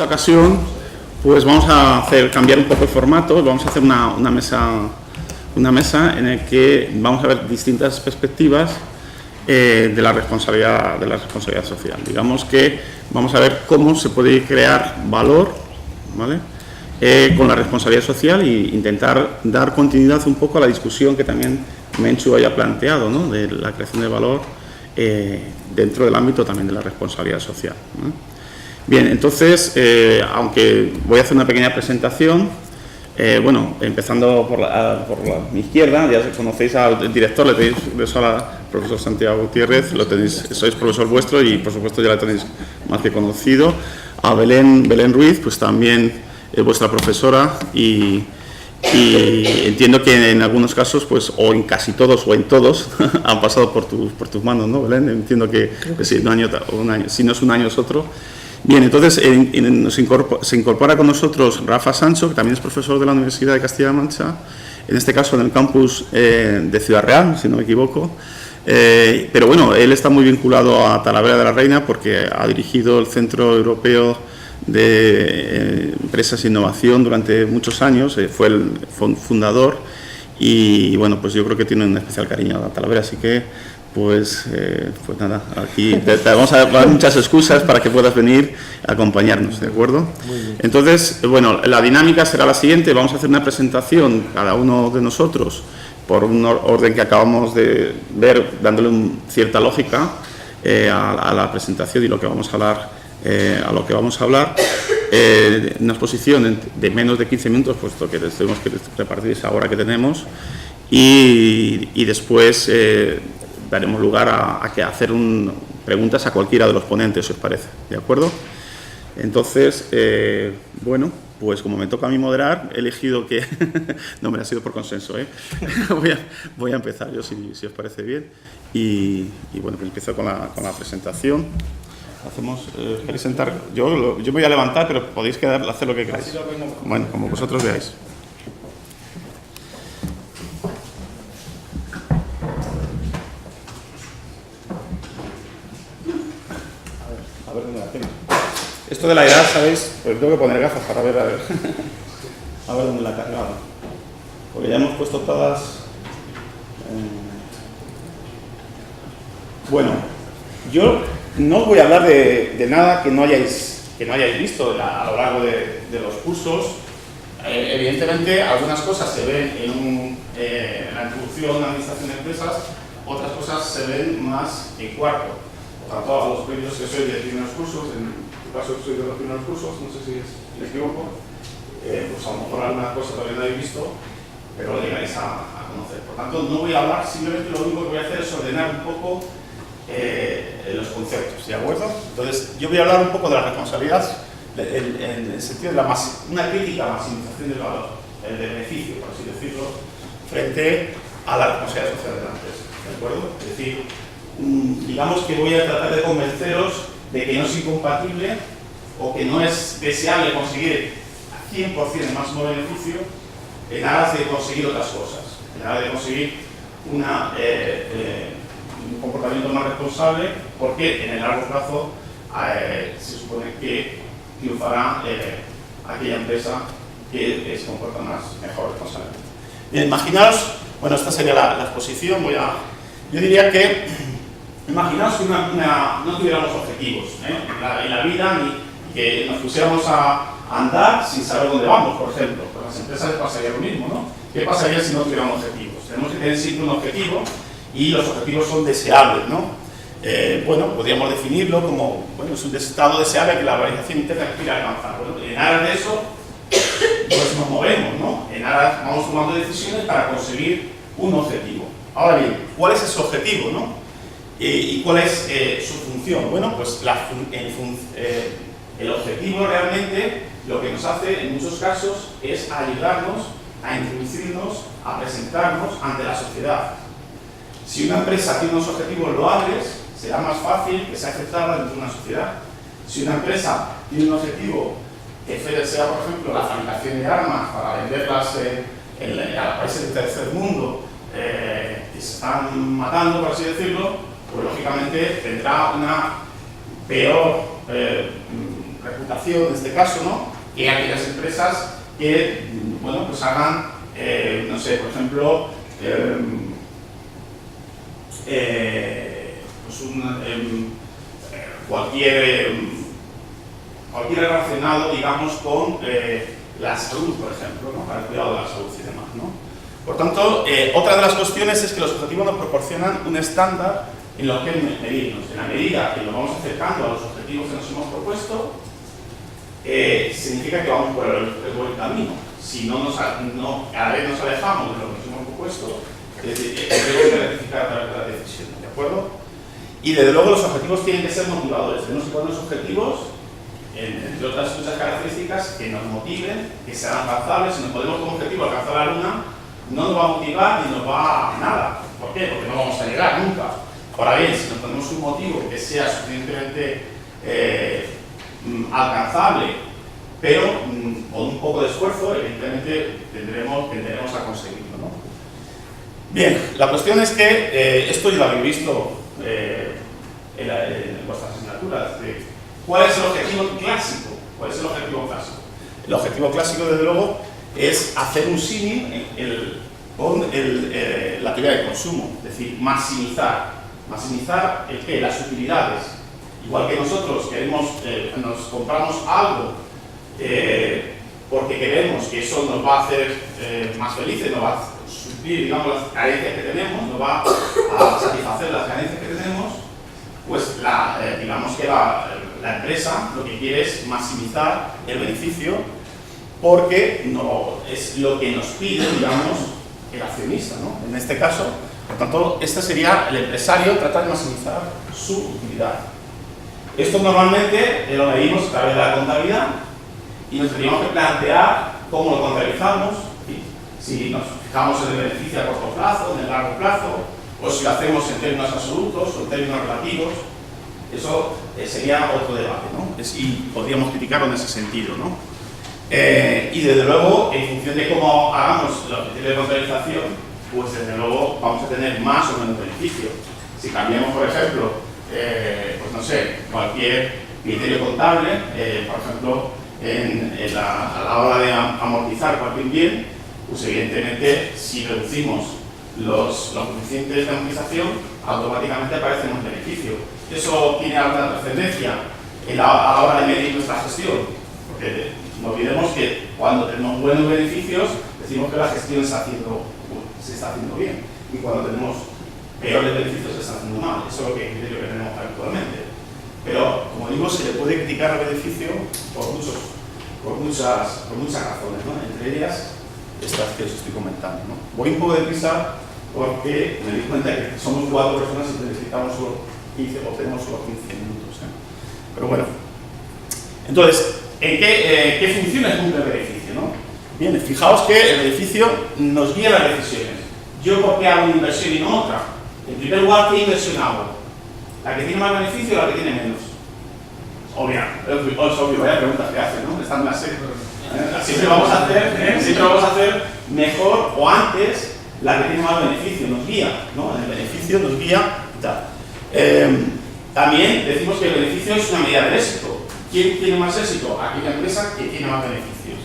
esta ocasión pues vamos a cambiar un poco el formato, vamos a hacer una mesa en la que vamos a ver distintas perspectivas de la responsabilidad social. Digamos que vamos a ver cómo se puede crear valor, ¿vale? Con la responsabilidad social e intentar dar continuidad un poco a la discusión que también Menchu haya planteado, ¿no? De la creación de valor dentro del ámbito también de la responsabilidad social, ¿no? Bien, entonces, aunque voy a hacer una pequeña presentación, bueno, empezando por mi izquierda, ya conocéis al director, le tenéis beso al profesor Santiago Gutiérrez, lo tenéis, sois profesor vuestro y por supuesto ya lo tenéis más que conocido. A Belén Ruiz, pues también es vuestra profesora y entiendo que en algunos casos, pues, o en casi todos o en todos, han pasado por tus manos, ¿no, Belén? Entiendo que si un año, si no es un año es otro. Bien, entonces se incorpora con nosotros Rafa Sancho, que también es profesor de la Universidad de Castilla-La Mancha, en este caso en el campus de Ciudad Real, si no me equivoco. Pero bueno, él está muy vinculado a Talavera de la Reina porque ha dirigido el Centro Europeo de Empresas e Innovación durante muchos años, fue el fundador y bueno, pues yo creo que tiene un especial cariño a Talavera, así que pues nada, aquí te vamos a dar muchas excusas para que puedas venir a acompañarnos, ¿de acuerdo? Muy bien. Entonces, bueno, la dinámica será la siguiente, vamos a hacer una presentación cada uno de nosotros por un orden que acabamos de ver, dándole cierta lógica a la presentación y lo que vamos a hablar, una exposición de menos de 15 minutos, puesto que tenemos que repartir esa hora que tenemos, y después daremos lugar a hacer preguntas a cualquiera de los ponentes, si os parece, ¿de acuerdo? Entonces, bueno, pues como me toca a mí moderar, he elegido que... no, me ha sido por consenso, ¿eh? voy a empezar yo, si os parece bien, y bueno, pues empiezo con la presentación. ¿Queréis sentar? Yo me voy a levantar, pero podéis hacer lo que queráis. Bueno, como vosotros veáis. A ver dónde la tengo. Esto de la edad, ¿sabéis? Pues tengo que poner gafas para ver, a ver dónde la he cargado. Porque ya hemos puesto todas... Bueno, yo no voy a hablar de nada que no hayáis visto a lo largo de los cursos. Evidentemente, algunas cosas se ven en la introducción a la administración de empresas, otras cosas se ven más en cuarto. Por tanto, a los primeros que soy de primeros cursos, en tu caso soy de los primeros cursos, no sé si me equivoco, pues a lo mejor algunas cosas todavía no habéis visto, pero lo llegáis a conocer. Por tanto, no voy a hablar, simplemente lo único que voy a hacer es ordenar un poco los conceptos, ¿de acuerdo? Entonces, yo voy a hablar un poco de la responsabilidad en el sentido de una crítica a la maximización del valor, el beneficio, por así decirlo, frente a la responsabilidad social de la empresa, ¿de acuerdo? Es decir, digamos que voy a tratar de convenceros de que no es incompatible o que no es deseable conseguir al 100% el máximo beneficio en aras de conseguir otras cosas, en aras de conseguir un comportamiento más responsable, porque en el largo plazo se supone que triunfará aquella empresa que se comporta mejor responsablemente. Bien, imaginaos, bueno, esta sería la exposición, yo diría que imaginaos que no tuviéramos objetivos en la vida, ni que nos pusiéramos a andar sin saber dónde vamos, por ejemplo. Pues a las empresas les pasaría lo mismo, ¿no? ¿Qué pasaría si no tuviéramos objetivos? Tenemos que tener siempre un objetivo y los objetivos son deseables, ¿no? Bueno, podríamos definirlo como, bueno, es un estado deseable que la organización interna quiere alcanzar. Bueno, en aras de eso, pues nos movemos, ¿no? En aras vamos tomando decisiones para conseguir un objetivo. Ahora bien, ¿cuál es ese objetivo, no? ¿Y cuál es su función? Bueno, pues el objetivo realmente lo que nos hace en muchos casos es ayudarnos a introducirnos, a presentarnos ante la sociedad. Si una empresa tiene unos objetivos loables, será más fácil que sea aceptada dentro de una sociedad. Si una empresa tiene un objetivo que sea, por ejemplo, la fabricación de armas para venderlas a países del tercer mundo que se están matando, por así decirlo, pues lógicamente tendrá una peor reputación en este caso, ¿no? Que aquellas empresas que, bueno, pues hagan, no sé, por ejemplo, pues cualquier relacionado, digamos, con la salud, por ejemplo, ¿no? Para el cuidado de la salud y demás, ¿no? Por tanto, otra de las cuestiones es que los objetivos nos proporcionan un estándar en lo que medirnos. En la medida que nos vamos acercando a los objetivos que nos hemos propuesto, significa que vamos por el buen camino. Si cada vez nos alejamos de lo que nos hemos propuesto, tenemos que rectificar la decisión, ¿de acuerdo? Y desde luego los objetivos tienen que ser motivadores. Tenemos que poner los objetivos, entre otras muchas características, que nos motiven, que sean alcanzables. Si nos ponemos como objetivo alcanzar la luna, no nos va a motivar ni nos va a nada. ¿Por qué? Porque no vamos a llegar nunca. Ahora bien, si nos ponemos un motivo que sea suficientemente alcanzable, pero con un poco de esfuerzo, evidentemente tendremos a conseguirlo, ¿no? Bien, la cuestión es que esto ya lo habéis visto en vuestras asignaturas. ¿Cuál es el objetivo clásico? ¿Cuál es el objetivo clásico? El objetivo clásico, desde luego, es hacer un símil con la actividad de consumo, es decir, maximizar. ¿Maximizar el qué? Las utilidades. Igual que nosotros nos compramos algo porque queremos que eso nos va a hacer más felices, nos va a suplir, digamos, las carencias que tenemos, nos va a satisfacer las carencias que tenemos, pues digamos que la empresa lo que quiere es maximizar el beneficio porque no es lo que nos pide, digamos, el accionista, ¿no? En este caso, por tanto, este sería el empresario tratar de maximizar su utilidad. Esto normalmente lo medimos a través de la contabilidad y nos teníamos que plantear cómo lo contabilizamos, ¿sí? Si nos fijamos en el beneficio a corto plazo, en el largo plazo, o si lo hacemos en términos absolutos o en términos relativos. Eso sería otro debate, ¿no? Y podríamos criticarlo en ese sentido, ¿no? Y desde luego, en función de cómo hagamos los criterios de contabilización, pues desde luego vamos a tener más o menos beneficio. Si cambiamos, por ejemplo, pues no sé, cualquier criterio contable, por ejemplo, a la hora de amortizar cualquier bien, pues evidentemente si reducimos los coeficientes de amortización, automáticamente aparece un beneficio. Eso tiene alguna trascendencia a la hora de medir nuestra gestión, porque no olvidemos que cuando tenemos buenos beneficios, decimos que la gestión se está haciendo bien, y cuando tenemos peores beneficios se está haciendo mal. Eso es lo que criterio que tenemos actualmente. Pero, como digo, se le puede criticar el beneficio por muchas razones, ¿no? Entre ellas estas que os estoy comentando, ¿no? Voy un poco deprisa porque me di cuenta que somos 4 personas y necesitamos solo 15 o tenemos solo 15 minutos, ¿eh? Pero bueno, entonces, ¿en qué funciones cumple el beneficio, no? Bien, fijaos que el beneficio nos guía las decisiones. ¿Yo por qué hago una inversión y no otra? En primer lugar, ¿qué inversión hago? ¿La que tiene más beneficio o la que tiene menos? Es obvio, vaya preguntas que hacen, ¿no? Están las siempre vamos a hacer mejor o antes la que tiene más beneficio, nos guía, ¿no? El beneficio nos guía y tal. También decimos que el beneficio es una medida del éxito. ¿Quién tiene más éxito? Aquella empresa que tiene más beneficios.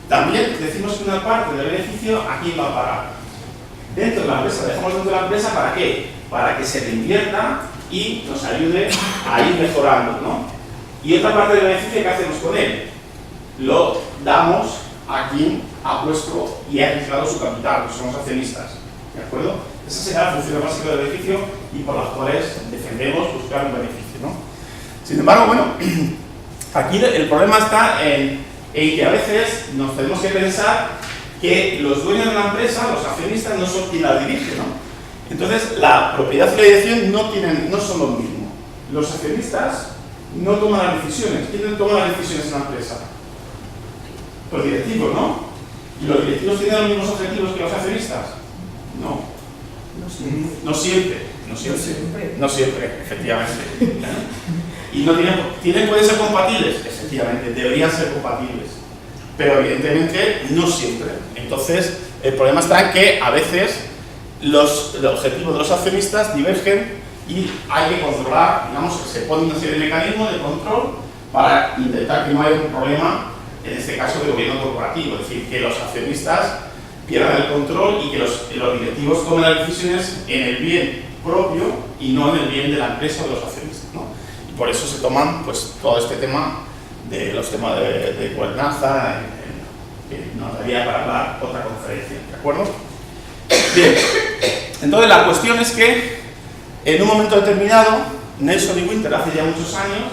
También decimos que una parte del beneficio a quién va a parar. Dentro de la empresa, dejamos dentro de la empresa ¿para qué? Para que se reinvierta y nos ayude a ir mejorando, ¿no? Y otra parte del beneficio, ¿qué hacemos con él? Lo damos a quien ha puesto y ha arriesgado su capital, que somos accionistas, ¿de acuerdo? Esa será la función básica del beneficio y por las cuales defendemos buscar un beneficio, ¿no? Sin embargo, bueno, aquí el problema está en que a veces nos tenemos que pensar que los dueños de la empresa, los accionistas, no son quien la dirige, ¿no? Entonces, la propiedad y la dirección no son lo mismo. Los accionistas no toman las decisiones. ¿Quién toma las decisiones en la empresa? Los directivos, ¿no? ¿Y los directivos tienen los mismos objetivos que los accionistas? No. No siempre, efectivamente. ¿Y no pueden ser compatibles? Efectivamente, deberían ser compatibles. Pero evidentemente no siempre. Entonces, el problema está en que a veces los objetivos de los accionistas divergen y hay que controlar, digamos, se pone una serie de mecanismos de control para intentar que no haya un problema, en este caso de gobierno corporativo, es decir, que los accionistas pierdan el control y que los directivos tomen las decisiones en el bien propio y no en el bien de la empresa o de los accionistas, ¿no? Y por eso se toman pues, todo este tema de los temas de gobernanza, que nos daría para hablar otra conferencia, ¿de acuerdo? Bien, entonces la cuestión es que en un momento determinado, Nelson y Winter, hace ya muchos años,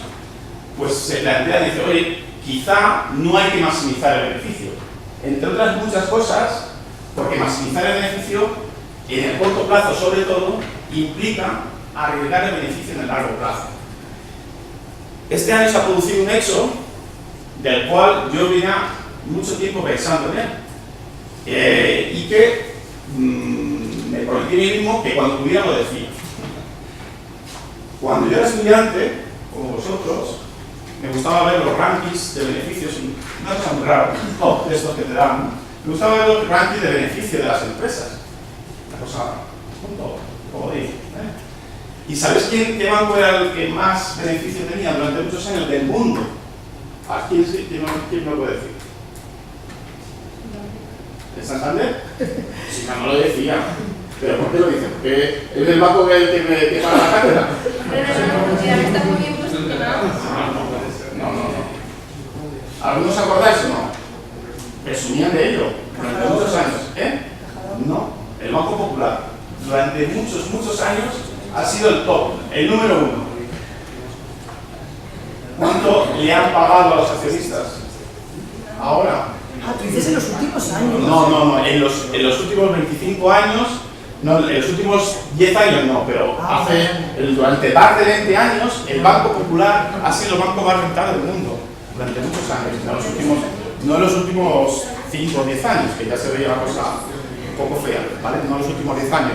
pues se plantea y dice, oye, quizá no hay que maximizar el beneficio. Entre otras muchas cosas, porque maximizar el beneficio, en el corto plazo sobre todo, implica arriesgar el beneficio en el largo plazo. Este año se ha producido un hecho del cual yo venía mucho tiempo pensando en él y que me prometí a mí mismo que cuando pudiera lo decía. Cuando yo era estudiante, como vosotros, me gustaba ver los rankings de beneficios, una cosa muy rara, no, de estos que te dan. Me gustaba ver los rankings de beneficio de las empresas. Una cosa, como digo. ¿Y sabéis qué banco era el que más beneficio tenía durante muchos años del mundo? ¿A quién me lo puede decir? ¿El Santander? Si no lo decía. ¿Pero por qué lo dice? ¿Porque es el banco que paga la cátedra? Está muy bien posicionado. No. ¿Algunos os acordáis o no? Presumían de ello durante muchos años. No, el Banco Popular durante muchos años ha sido el top, el número uno. ¿Cuánto le han pagado a los accionistas? Ahora. Ah, tú dices en los últimos años. No, en los últimos 25 años, no, en los últimos 10 años no, pero durante más de 20 años el Banco Popular ha sido el banco más rentable del mundo, durante muchos años, no en los últimos 5 o 10 años, que ya se veía la cosa un poco fea, ¿vale? No en los últimos 10 años,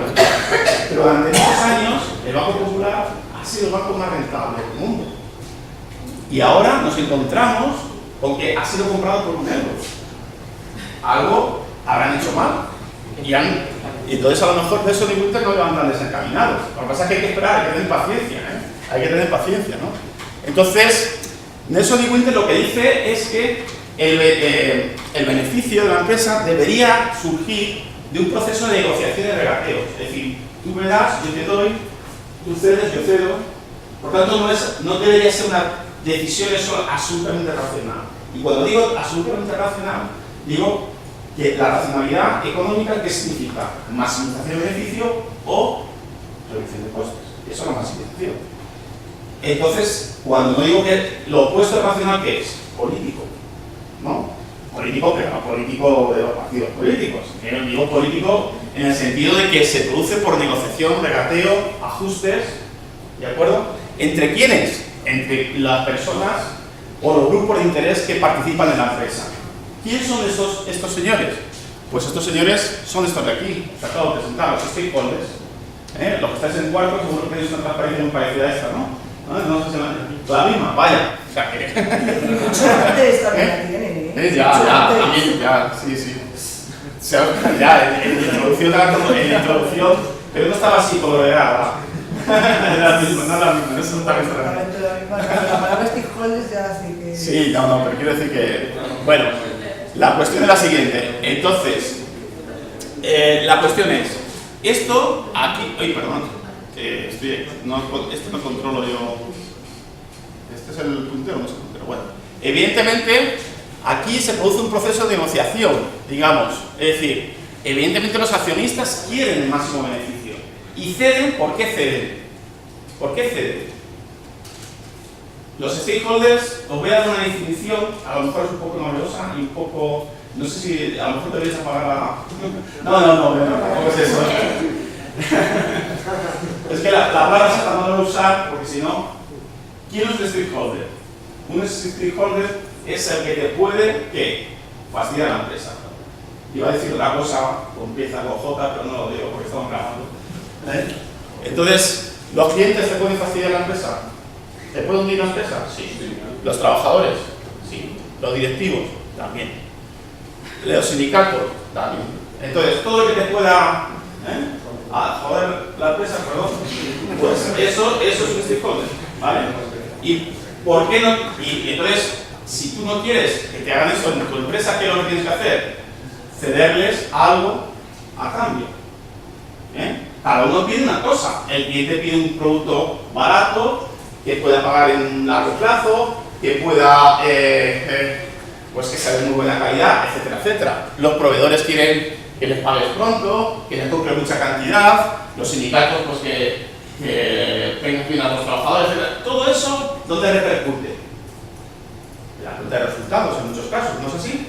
pero durante muchos años el Banco Popular ha sido el banco más rentable del mundo. Y ahora nos encontramos con que ha sido comprado por un euro. Algo habrán hecho mal. Y entonces a lo mejor de eso de Winter no van tan desencaminados. Lo que pasa es que hay que esperar, hay que tener paciencia, Hay que tener paciencia, ¿no? Entonces, Nelson y Winter lo que dice es que el beneficio de la empresa debería surgir de un proceso de negociación y regateo. Es decir, tú me das, yo te doy, tú cedes, yo cedo. Por tanto, no debería ser una decisión eso absolutamente racional. Y cuando digo absolutamente racional, digo que la racionalidad económica, ¿qué significa? Maximización de beneficio o reducción de costes. Eso es la maximización. Entonces, cuando no digo que lo opuesto es racional, ¿qué es? Político. ¿No? Político, pero no político de los partidos políticos. Digo político en el sentido de que se produce por negociación, regateo, ajustes, ¿de acuerdo? ¿Entre quiénes? Entre las personas o los grupos de interés que participan en la empresa. ¿Quiénes son estos señores? Pues estos señores son estos de aquí, os acabo de presentar, los stakeholders. Los que estáis en cuarto, seguro que tenéis una transparencia muy parecida a esta, ¿no? No sé si la misma, vaya. O sea, que... Mucho antes también la tienen, Ya, también, ya, sí. Ya, en la introducción, pero no estaba así coloreada. Era la misma, no es la misma, eso no está exactamente la misma. La palabra stakeholders ya sí que... Sí, no, pero quiero decir que... Bueno, la cuestión es la siguiente. Entonces, la cuestión es, esto aquí... Ay, perdón. Esto no controlo yo. Este es el puntero, no es el puntero. Bueno, evidentemente aquí se produce un proceso de negociación, digamos. Es decir, evidentemente los accionistas quieren el máximo beneficio y ceden. ¿Por qué ceden? ¿Por qué ceden? Los stakeholders, os voy a dar una definición, a lo mejor es un poco novedosa y un poco... No sé si a lo mejor deberías apagar la... No, es eso. Es que la palabra esa no la voy a usar porque si no, ¿quién es el stakeholder? Un stakeholder es el que te puede, ¿qué? Fastidiar a la empresa. Iba a decir otra cosa, empieza con J, pero no lo digo porque estamos grabando. Entonces, ¿los clientes te pueden fastidiar la empresa? ¿Te pueden hundir la empresa? Sí. ¿Los trabajadores? Sí. ¿Los directivos? También. ¿Los sindicatos? También. Entonces, todo lo que te pueda... a joder la empresa, perdón, pues eso es un stakeholder, ¿vale? Y ¿Por qué no? Y entonces, si tú no quieres que te hagan eso en tu empresa, ¿qué es lo que tienes que hacer? Cederles algo a cambio. Cada uno pide una cosa. El cliente pide un producto barato, que pueda pagar en un largo plazo, que pueda, pues que sea de muy buena calidad, etcétera, etcétera. Los proveedores quieren que les pagues pronto, que les compres mucha cantidad, los sindicatos, pues que tengan bien a los trabajadores, etcétera. Todo eso, ¿dónde repercute? En la cuenta de resultados en muchos casos, ¿no es así?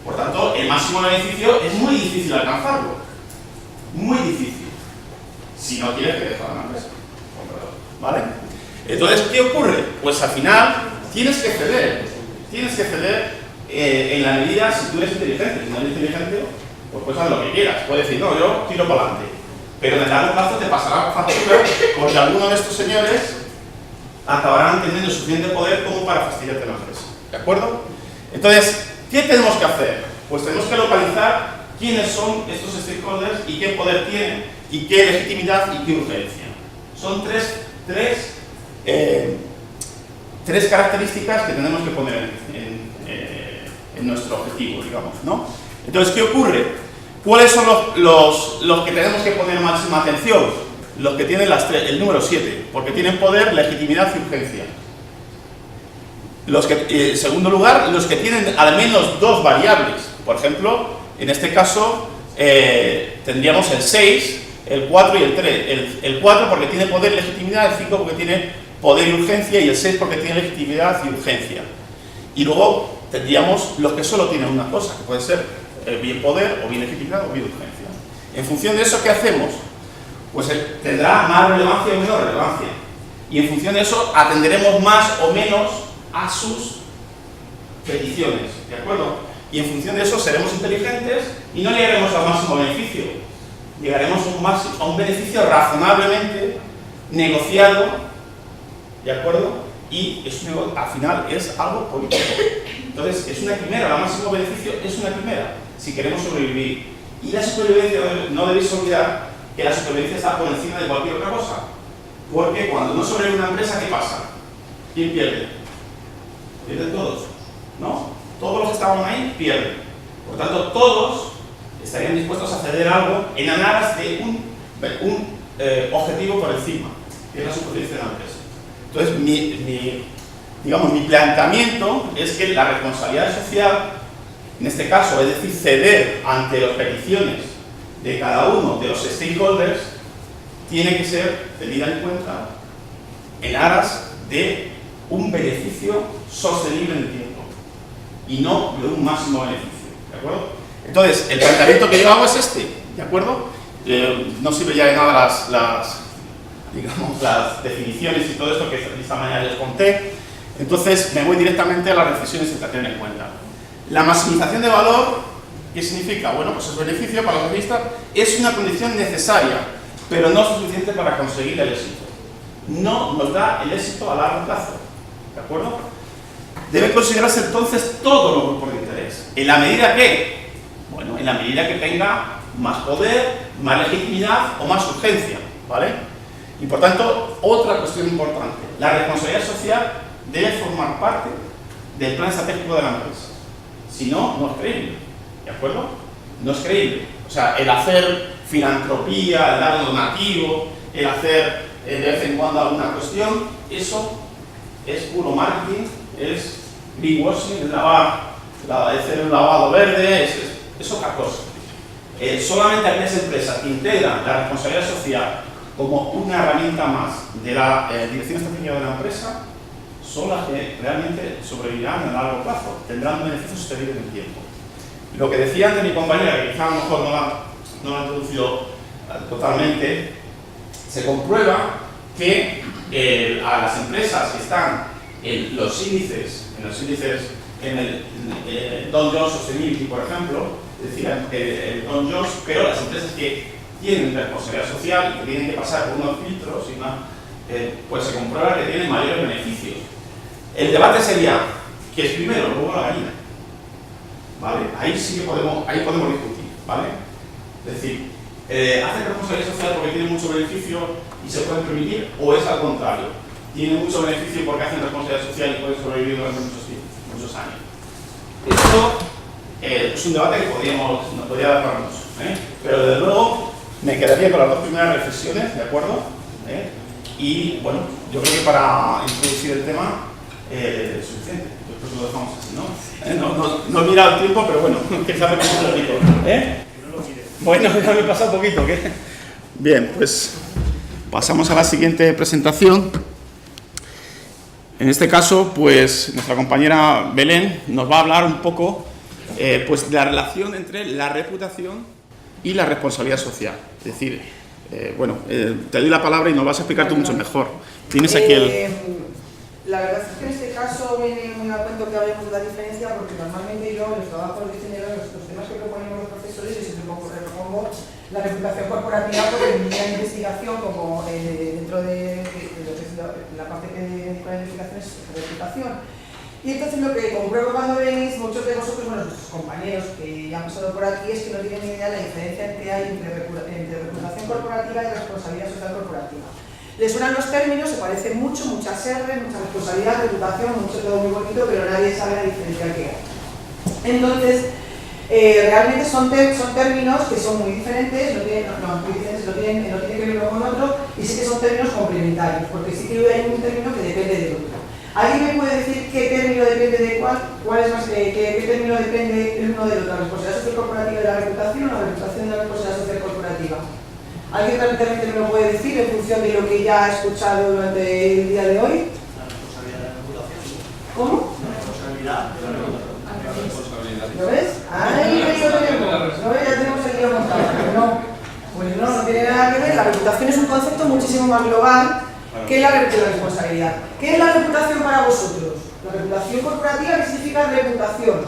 Por tanto, el máximo beneficio es muy difícil alcanzarlo. Muy difícil. Si no quieres que dejes la empresa. ¿Vale? Entonces, ¿qué ocurre? Pues al final tienes que ceder. Tienes que ceder en la medida, si tú eres inteligente. Si no eres inteligente, pues puedes hacer lo que quieras. Puedes decir, no, yo tiro para adelante. Pero en el largo plazo te pasará factura porque alguno de estos señores acabarán teniendo suficiente poder como para fastidiarte la empresa. ¿De acuerdo? Entonces, ¿qué tenemos que hacer? Pues tenemos que localizar quiénes son estos stakeholders y qué poder tienen y qué legitimidad y qué urgencia. Son tres características que tenemos que poner en nuestro objetivo, digamos, ¿no? Entonces, ¿qué ocurre? ¿Cuáles son los que tenemos que poner máxima atención? Los que tienen el número 7, porque tienen poder, legitimidad y urgencia. En segundo lugar, los que tienen al menos dos variables. Por ejemplo, en este caso tendríamos el 6, el 4 y el 3. El 4 porque tiene poder, legitimidad, el 5 porque tiene poder y urgencia, y el 6 porque tiene legitimidad y urgencia. Y luego tendríamos los que solo tienen una cosa, que puede ser bien poder, o bien legitimidad, o bien urgencia. En función de eso, ¿qué hacemos? Pues tendrá más relevancia o menos relevancia. Y en función de eso, atenderemos más o menos a sus peticiones, ¿de acuerdo? Y en función de eso seremos inteligentes y no llegaremos al máximo beneficio. Llegaremos a un beneficio razonablemente negociado, ¿de acuerdo? Y al final es algo político. Entonces, es una quimera, el máximo beneficio es una quimera, si queremos sobrevivir. Y la supervivencia, no debéis olvidar que la supervivencia está por encima de cualquier otra cosa. Porque cuando no sobrevive una empresa, ¿qué pasa? ¿Quién pierde? Pierden todos, ¿no? Todos los que estaban ahí pierden. Por tanto, todos estarían dispuestos a ceder algo en aras de un objetivo por encima, que es la supervivencia de la empresa. Entonces, mi planteamiento es que la responsabilidad social, en este caso, es decir, ceder ante las peticiones de cada uno de los stakeholders, tiene que ser tenida en cuenta en aras de un beneficio sostenible en el tiempo y no de un máximo beneficio, ¿de acuerdo? Entonces, el planteamiento que yo hago es este, ¿de acuerdo? No sirve ya de nada las definiciones y todo esto que de esta manera les conté. Entonces, me voy directamente a las reflexiones que tener en cuenta. La maximización de valor, ¿qué significa? Bueno, pues el beneficio para los accionistas es una condición necesaria, pero no suficiente para conseguir el éxito. No nos da el éxito a largo plazo, ¿de acuerdo? Debe considerarse entonces todos los grupos de interés. ¿En la medida que? Bueno, en la medida que tenga más poder, más legitimidad o más urgencia, ¿vale? Y por tanto, otra cuestión importante, la responsabilidad social debe formar parte del plan estratégico de la empresa. Si no, no es creíble, ¿de acuerdo? No es creíble. O sea, el hacer filantropía, el dar donativo, el hacer de vez en cuando alguna cuestión, eso es puro marketing, es greenwashing, es hacer un lavado verde, es otra cosa. Solamente aquellas empresas que integran la responsabilidad social como una herramienta más de la dirección estratégica de la empresa son las que realmente sobrevivirán a largo plazo, tendrán un beneficio sostenible en el tiempo. Lo que decía antes mi compañera, que quizá a lo mejor no lo ha introducido totalmente, se comprueba que a las empresas que están en los índices, en el Dow Jones Sustainability, por ejemplo, es decir, el Dow Jones, pero las empresas que tienen responsabilidad social y que tienen que pasar por unos filtros, pues se comprueba que tienen mayores beneficios. El debate sería, ¿qué es primero, luego la gallina? ¿Vale? Ahí sí que podemos discutir, ¿vale? Es decir, ¿hacen responsabilidad social porque tienen mucho beneficio y se pueden permitir, o es al contrario? tiene mucho beneficio porque hacen responsabilidad social y pueden sobrevivir durante muchos años. Esto es un debate que nos podría dar para mucho, pero desde luego me quedaría con las dos primeras reflexiones, ¿de acuerdo? Y bueno, yo creo que para introducir el tema es suficiente. Después lo dejamos así, ¿no? No he mirado el tiempo, pero bueno, que sabe que es un poquito. Bueno, ya me he pasado un poquito, ¿qué? Bien, pues pasamos a la siguiente presentación. En este caso, pues nuestra compañera Belén nos va a hablar un poco pues, de la relación entre la reputación y la responsabilidad social. Es decir, bueno, te doy la palabra y nos vas a explicar tú mucho mejor. Tienes aquí el... La verdad es que en este caso viene muy a cuento que hablemos de la diferencia, porque normalmente yo en los trabajos de ingeniería, los temas que proponemos los profesores, yo siempre propongo la reputación corporativa, porque en la investigación, como dentro de lo que es la parte que dedica la investigación es reputación. Y entonces lo que compruebo cuando venís, muchos de vosotros, bueno, nuestros compañeros que ya han pasado por aquí, es que no tienen ni idea de la diferencia que hay entre reputación corporativa y responsabilidad social corporativa. Les suenan los términos, se parecen mucho, muchas R, mucha responsabilidad, reputación, mucho todo muy bonito, pero nadie sabe la diferencia que hay. Entonces, realmente son términos que son muy diferentes, no tienen que ver uno con otro, y sí que son términos complementarios, porque sí que hay un término que depende del otro. ¿Alguien me puede decir qué término depende de cuál? ¿Qué término depende el uno del otro? ¿La responsabilidad social corporativa de la reputación o la reputación de la responsabilidad social corporativa? ¿Alguien realmente me lo puede decir en función de lo que ya ha escuchado durante el día de hoy? La responsabilidad de la reputación. ¿Cómo? La responsabilidad de la reputación. ¿Lo ves? Ahí lo tenemos. ¿No ves? Ya tenemos el guión montado. No, pues no tiene nada que ver. La reputación es un concepto muchísimo más global que la responsabilidad. ¿Qué es la reputación para vosotros? La reputación corporativa, ¿qué significa reputación?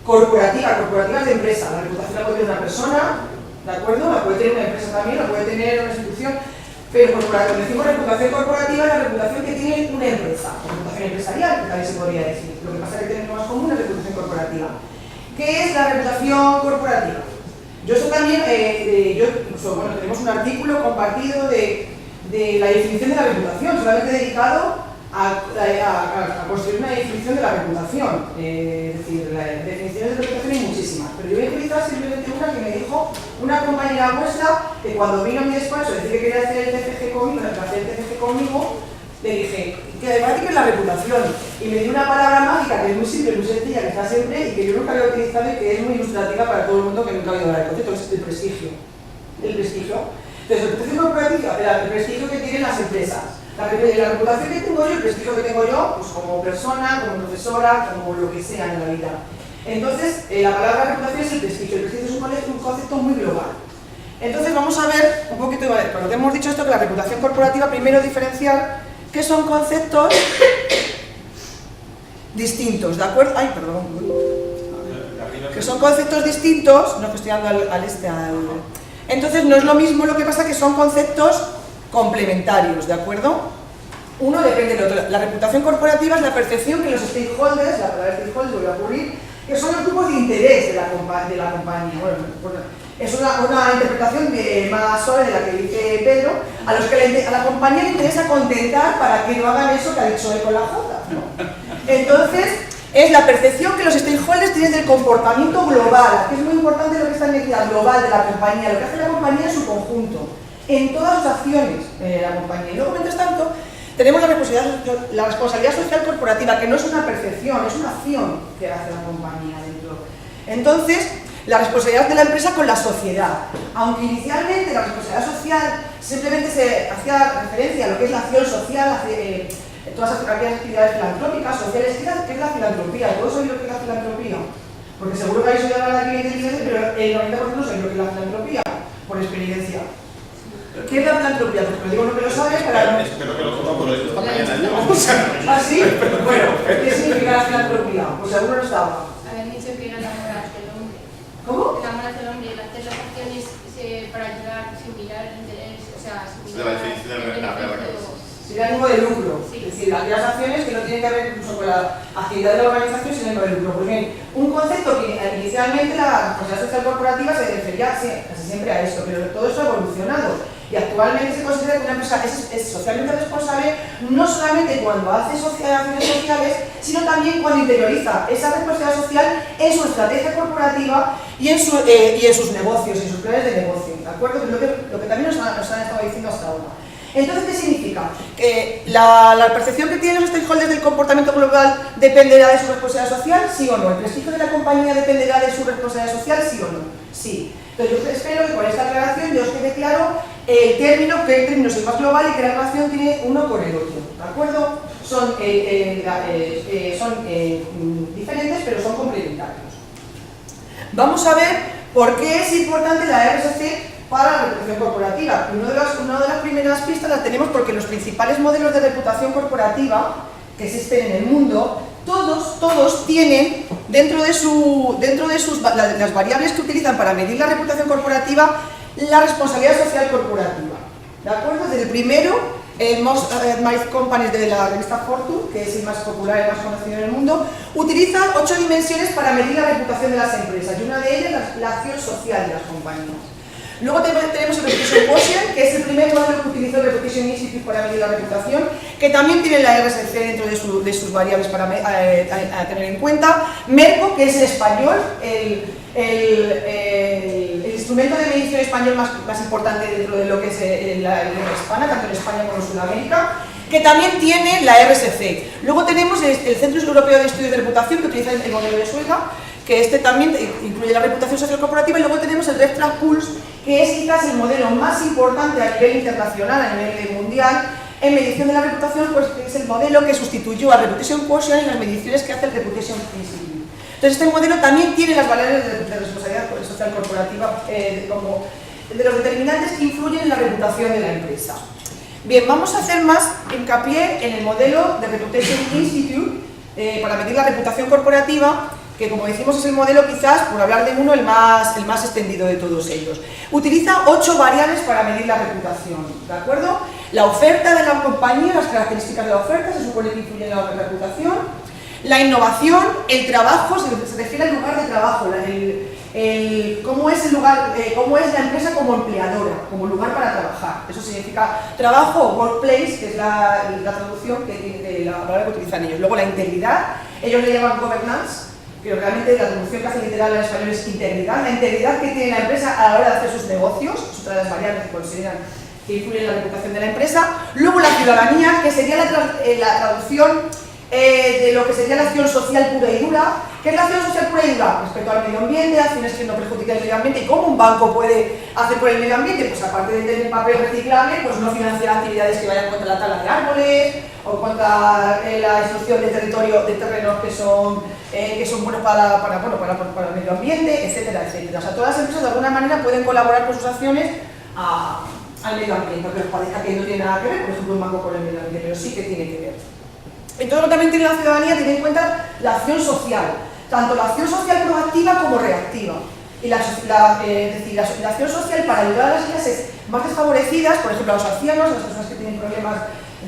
Corporativa es de empresa. La reputación la puede tener una persona, ¿de acuerdo? La puede tener una empresa también, la puede tener una institución, pero cuando decimos reputación corporativa es la reputación que tiene una empresa, reputación empresarial, que también se podría decir. Lo que pasa es que tenemos más común la reputación corporativa. ¿Qué es la reputación corporativa? Yo eso también, bueno, tenemos un artículo compartido de la definición de la reputación, solamente dedicado a construir una definición de la reputación. Es decir, las definiciones de reputación hay muchísimas, pero yo voy a utilizar simplemente una que me dijo una compañera vuestra que cuando vino a mi despacho a decir que quería hacer el TFG conmigo, le dije que además que es la reputación, y me dio una palabra mágica que es muy simple, muy sencilla, que está siempre y que yo nunca había utilizado y que es muy ilustrativa para todo el mundo que nunca ha oído hablar del concepto, que es el prestigio. El prestigio. Entonces, la reputación corporativa, el prestigio que tienen las empresas. La reputación que tengo yo, el prestigio que tengo yo, pues como persona, como profesora, como lo que sea en la vida. Entonces, la palabra reputación es el prestigio. El prestigio es un concepto muy global. Entonces, vamos a ver un poquito, cuando te hemos dicho esto, que la reputación corporativa, primero diferenciar que son conceptos distintos, ¿de acuerdo? Ay, perdón. Que son conceptos distintos, no que estoy dando al. Entonces, no es lo mismo, lo que pasa que son conceptos complementarios, ¿de acuerdo? Uno depende del otro. La reputación corporativa es la percepción que los stakeholders, la palabra stakeholders voy a ocurrir, que son los grupos de interés de la compañía. Bueno, es una interpretación más suave de la que dice Pedro, a los que a la compañía le interesa contentar para que no hagan eso que ha dicho él con la J, ¿no? Entonces, es la percepción que los stakeholders tienen del comportamiento global, que es muy importante lo que está en la identidad global de la compañía, lo que hace la compañía en su conjunto, en todas sus acciones de la compañía. Y luego, mientras tanto, tenemos la responsabilidad social corporativa, que no es una percepción, es una acción que hace la compañía dentro. Entonces, la responsabilidad de la empresa con la sociedad. Aunque inicialmente la responsabilidad social simplemente se hacía referencia a lo que es la acción social, todas aquellas actividades filantrópicas, sociales, ¿qué es la filantropía? ¿Todos sabéis lo que es la filantropía? Porque seguro que habéis oído hablar de aquí de inteligencia, pero el 90% no sabéis lo que es la filantropía, por experiencia. ¿Qué es la filantropía? Porque lo digo no que lo sabes, para... Espero que lo sepa por esto esta mañana yo. ¿Ah, sí? Bueno, ¿qué significa la filantropía? Pues seguro no estaba. Habían dicho que era la moral del hombre. ¿Cómo? La moral del hombre, el hacer las acciones para ayudar sin mirar el interés, o sea, sin Es de la definición de la beneficio. Sin ánimo de lucro, Sí. es decir, aquellas acciones que no tienen que ver incluso con la actividad de la organización sin ánimo de lucro. Pues bien, un concepto que inicialmente la responsabilidad social corporativa se refería casi siempre a esto, pero todo eso ha evolucionado. Y actualmente se considera que una empresa es socialmente responsable no solamente cuando hace acciones sociales, sino también cuando interioriza esa responsabilidad social en su estrategia corporativa y en sus negocios, en sus planes de negocio, ¿de acuerdo? Que es lo que también nos han estado diciendo hasta ahora. Entonces, ¿qué significa? Que la percepción que tienen los stakeholders del comportamiento global dependerá de su responsabilidad social, ¿sí o no? ¿El prestigio de la compañía dependerá de su responsabilidad social, sí o no? Sí. Entonces, yo espero que con esta aclaración yo os quede claro el término, que el término es el más global y que la relación tiene uno con el otro, ¿de acuerdo? Son diferentes, pero son complementarios. Vamos a ver por qué es importante la RSC para la reputación corporativa. Una de las primeras pistas la tenemos porque los principales modelos de reputación corporativa que existen en el mundo, todos tienen dentro de las variables que utilizan para medir la reputación corporativa, la responsabilidad social corporativa. ¿De acuerdo? Desde el primero, el Most Admired Companies de la revista Fortune, que es el más popular y el más conocido en el mundo, utiliza 8 dimensiones para medir la reputación de las empresas y una de ellas es la acción social de las compañías. Luego tenemos el Reputation Quotient, que es el primer modelo que utilizó el Reputation Institute para medir la reputación, que también tiene la RSC dentro de sus variables para a tener en cuenta. Merco, que es el español, el instrumento de medición español más importante dentro de lo que es la lengua hispana, tanto en España como en Sudamérica, que también tiene la RSC. Luego tenemos el Centro Europeo de Estudios de Reputación, que utiliza el modelo de Sueca, que este también incluye la reputación social corporativa, y luego tenemos el RepTrak Pulse, que es quizás el modelo más importante a nivel internacional, a nivel mundial, en medición de la reputación, pues que es el modelo que sustituyó al Reputation Quotient en las mediciones que hace el Reputation Institute. Entonces este modelo también tiene las variables de responsabilidad social corporativa como de los determinantes que influyen en la reputación de la empresa. Bien, vamos a hacer más hincapié en el modelo de Reputation Institute para medir la reputación corporativa, que como decimos es el modelo quizás, por hablar de uno, el más extendido de todos ellos. Utiliza 8 variables para medir la reputación, ¿de acuerdo? La oferta de la compañía, las características de la oferta, se supone que influyen en la reputación. La innovación, el trabajo, se refiere al lugar de trabajo, cómo es el lugar, cómo es la empresa como empleadora, como lugar para trabajar. Eso significa trabajo, workplace, que es la traducción de la palabra que utilizan ellos. Luego la integridad, ellos le llaman governance, pero realmente la traducción que hace literal en español es integridad. La integridad que tiene la empresa a la hora de hacer sus negocios, es otra de las variables que consideran que influyen en la reputación de la empresa. Luego la ciudadanía, que sería la traducción de lo que sería la acción social pura y dura. ¿Qué es la acción social pura y dura? Respecto al medio ambiente, acciones que no perjudican el medio ambiente. ¿Y cómo un banco puede hacer por el medio ambiente? Pues aparte de tener papel reciclable, pues no financiar actividades que vayan contra la tala de árboles o contra la destrucción de terrenos que son buenos para el medio ambiente, etcétera, etcétera. O sea, todas las empresas de alguna manera pueden colaborar con sus acciones al medio ambiente, aunque les parezca que no tiene nada que ver, por ejemplo, un banco con el medio ambiente, pero sí que tiene que ver. Entonces, también tiene la ciudadanía, tiene en cuenta la acción social, tanto la acción social proactiva como reactiva. Y la acción social para ayudar a las clases más desfavorecidas, por ejemplo a los ancianos, a las personas que tienen problemas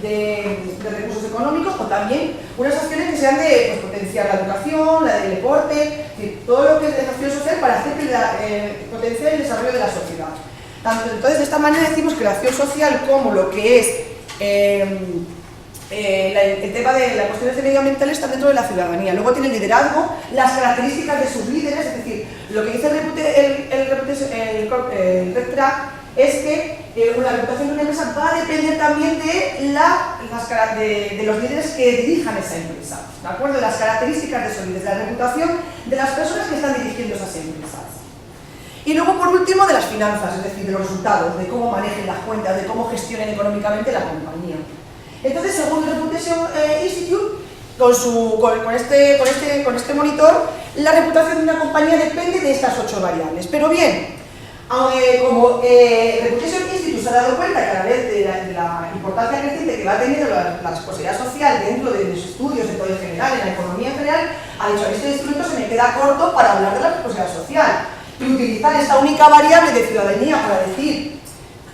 de recursos económicos, o también unas acciones que sean de potenciar la educación, la del deporte, es decir, todo lo que es acción social para hacer que potenciar el desarrollo de la sociedad. Entonces, de esta manera decimos que la acción social, como lo que es el tema de las cuestiones medioambientales, está dentro de la ciudadanía. Luego tiene el liderazgo, las características de sus líderes, es decir, lo que dice el RepTrak es que la reputación de una empresa va a depender también de los líderes que dirijan esa empresa, ¿de acuerdo? Las características de esos líderes, la reputación de las personas que están dirigiendo esas empresas. Y luego, por último, de las finanzas, es decir, de los resultados, de cómo manejen las cuentas, de cómo gestionen económicamente la compañía. Entonces, según el Reputation Institute, con este monitor, la reputación de una compañía depende de estas 8 variables. Pero bien, como Reputation Institute se ha dado cuenta cada vez de la importancia creciente que va teniendo la responsabilidad social dentro de los estudios en todo en general, en la economía en general, ha dicho, este instrumento se me queda corto para hablar de la responsabilidad social. Y utilizar esta única variable de ciudadanía para decir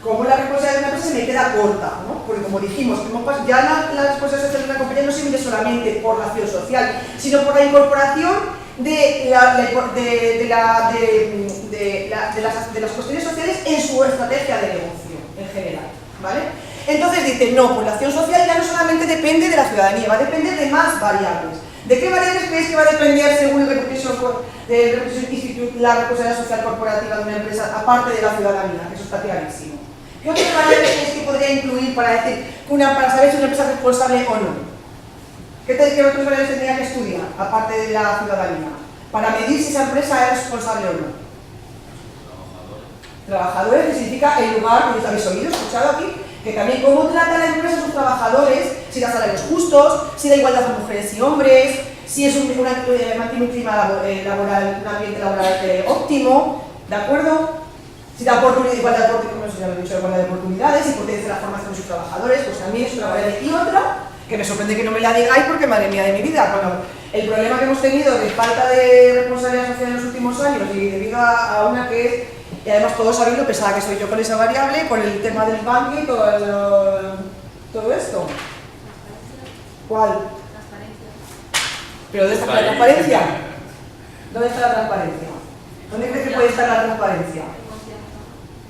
cómo la responsabilidad de una empresa se me queda corta, ¿no? Porque como dijimos, ya la responsabilidad social de una compañía no se mide solamente por la acción social, sino por la incorporación de las cuestiones sociales en su estrategia de negocio, en en general, ¿vale? Entonces dicen, no, pues la acción social ya no solamente depende de la ciudadanía, va a depender de más variables. ¿De qué variables creéis que va a depender, según el Reputation Institute, la responsabilidad social corporativa de una empresa, aparte de la ciudadanía? Que eso está clarísimo. ¿Qué otras variables creéis que podría incluir para decir, para saber si una empresa es responsable o no? ¿Qué otras variables tendría que estudiar, aparte de la ciudadanía, para medir si esa empresa es responsable o no? Trabajadores, que significa el lugar, ¿lo habéis oído, escuchado aquí? Que también cómo trata la empresa a sus trabajadores, si da salarios justos, si da igualdad a mujeres y hombres, si es mantiene un clima laboral, un ambiente laboral óptimo, ¿de acuerdo? Si da igualdad de oportunidades y potencia la formación de sus trabajadores, pues también es una variable. Y otra, que me sorprende que no me la digáis porque madre mía de mi vida, bueno, el problema que hemos tenido de falta de responsabilidad social en los últimos años y debido a una que es, y además todos sabéis lo pesada que soy yo con esa variable, con el tema del banking y todo esto. ¿Cuál? Transparencia. ¿Pero dónde está la transparencia? ¿Dónde está la transparencia? ¿Dónde crees que puede estar la transparencia?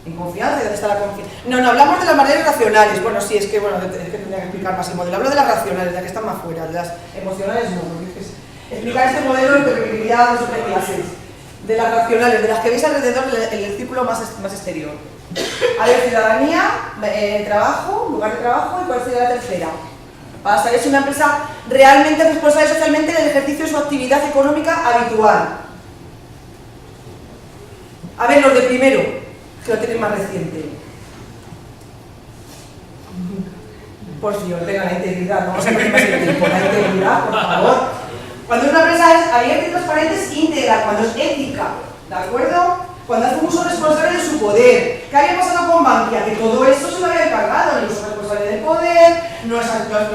¿En confianza? ¿Dónde está la confianza? No, hablamos de las maneras racionales. Bueno, sí, es que tendría que explicar más el modelo. Hablo de las racionales, de las que están más fuera, de las emocionales no, porque es explicar este modelo que requeriría 2 o 3 clases. De las racionales, de las que veis alrededor el círculo más exterior. A ver, ciudadanía, trabajo, lugar de trabajo, y cuál sería la tercera. Para saber si una empresa realmente es responsable socialmente en el ejercicio de su actividad económica habitual. A ver, los de primero, que lo tenéis más reciente. Pues Dios, venga, la integridad, no vamos a perder más el tiempo, la integridad, por favor. Cuando una empresa es abierta y transparente es íntegra, cuando es ética, ¿de acuerdo? Cuando hace un uso responsable de su poder. ¿Qué había pasado con Bankia? Que todo esto se lo había encargado, el uso responsable del poder, no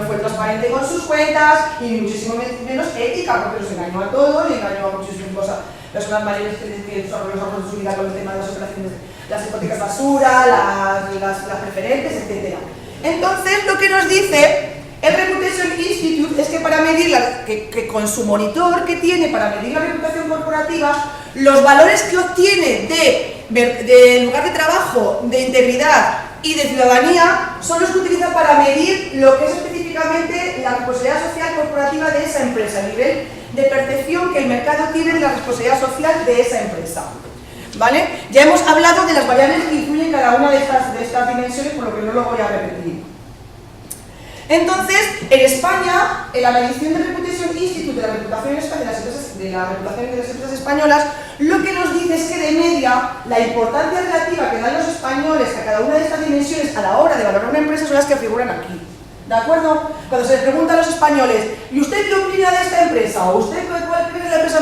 fue transparente con sus cuentas y muchísimo menos ética, porque los engañó a todos y engañó a muchísimas cosas. Personas mayores que son los ahorros de su vida con el tema de las operaciones, las hipotecas basura, las preferentes, etc. Entonces, lo que nos dice el Reputation Institute es que para medir, que con su monitor que tiene para medir la reputación corporativa, los valores que obtiene de lugar de trabajo, de integridad y de ciudadanía son los que utiliza para medir lo que es específicamente la responsabilidad social corporativa de esa empresa, el nivel de percepción que el mercado tiene de la responsabilidad social de esa empresa. ¿Vale? Ya hemos hablado de las variables que influyen cada una de estas dimensiones, por lo que no lo voy a repetir. Entonces, en España, en la medición del Reputation Institute de la reputación de las empresas españolas, lo que nos dice es que de media la importancia relativa que dan los españoles a cada una de estas dimensiones a la hora de valorar una empresa son las que figuran aquí. ¿De acuerdo? Cuando se les pregunta a los españoles, ¿y usted qué opina de esta empresa? ¿O usted cuál cree que es la empresa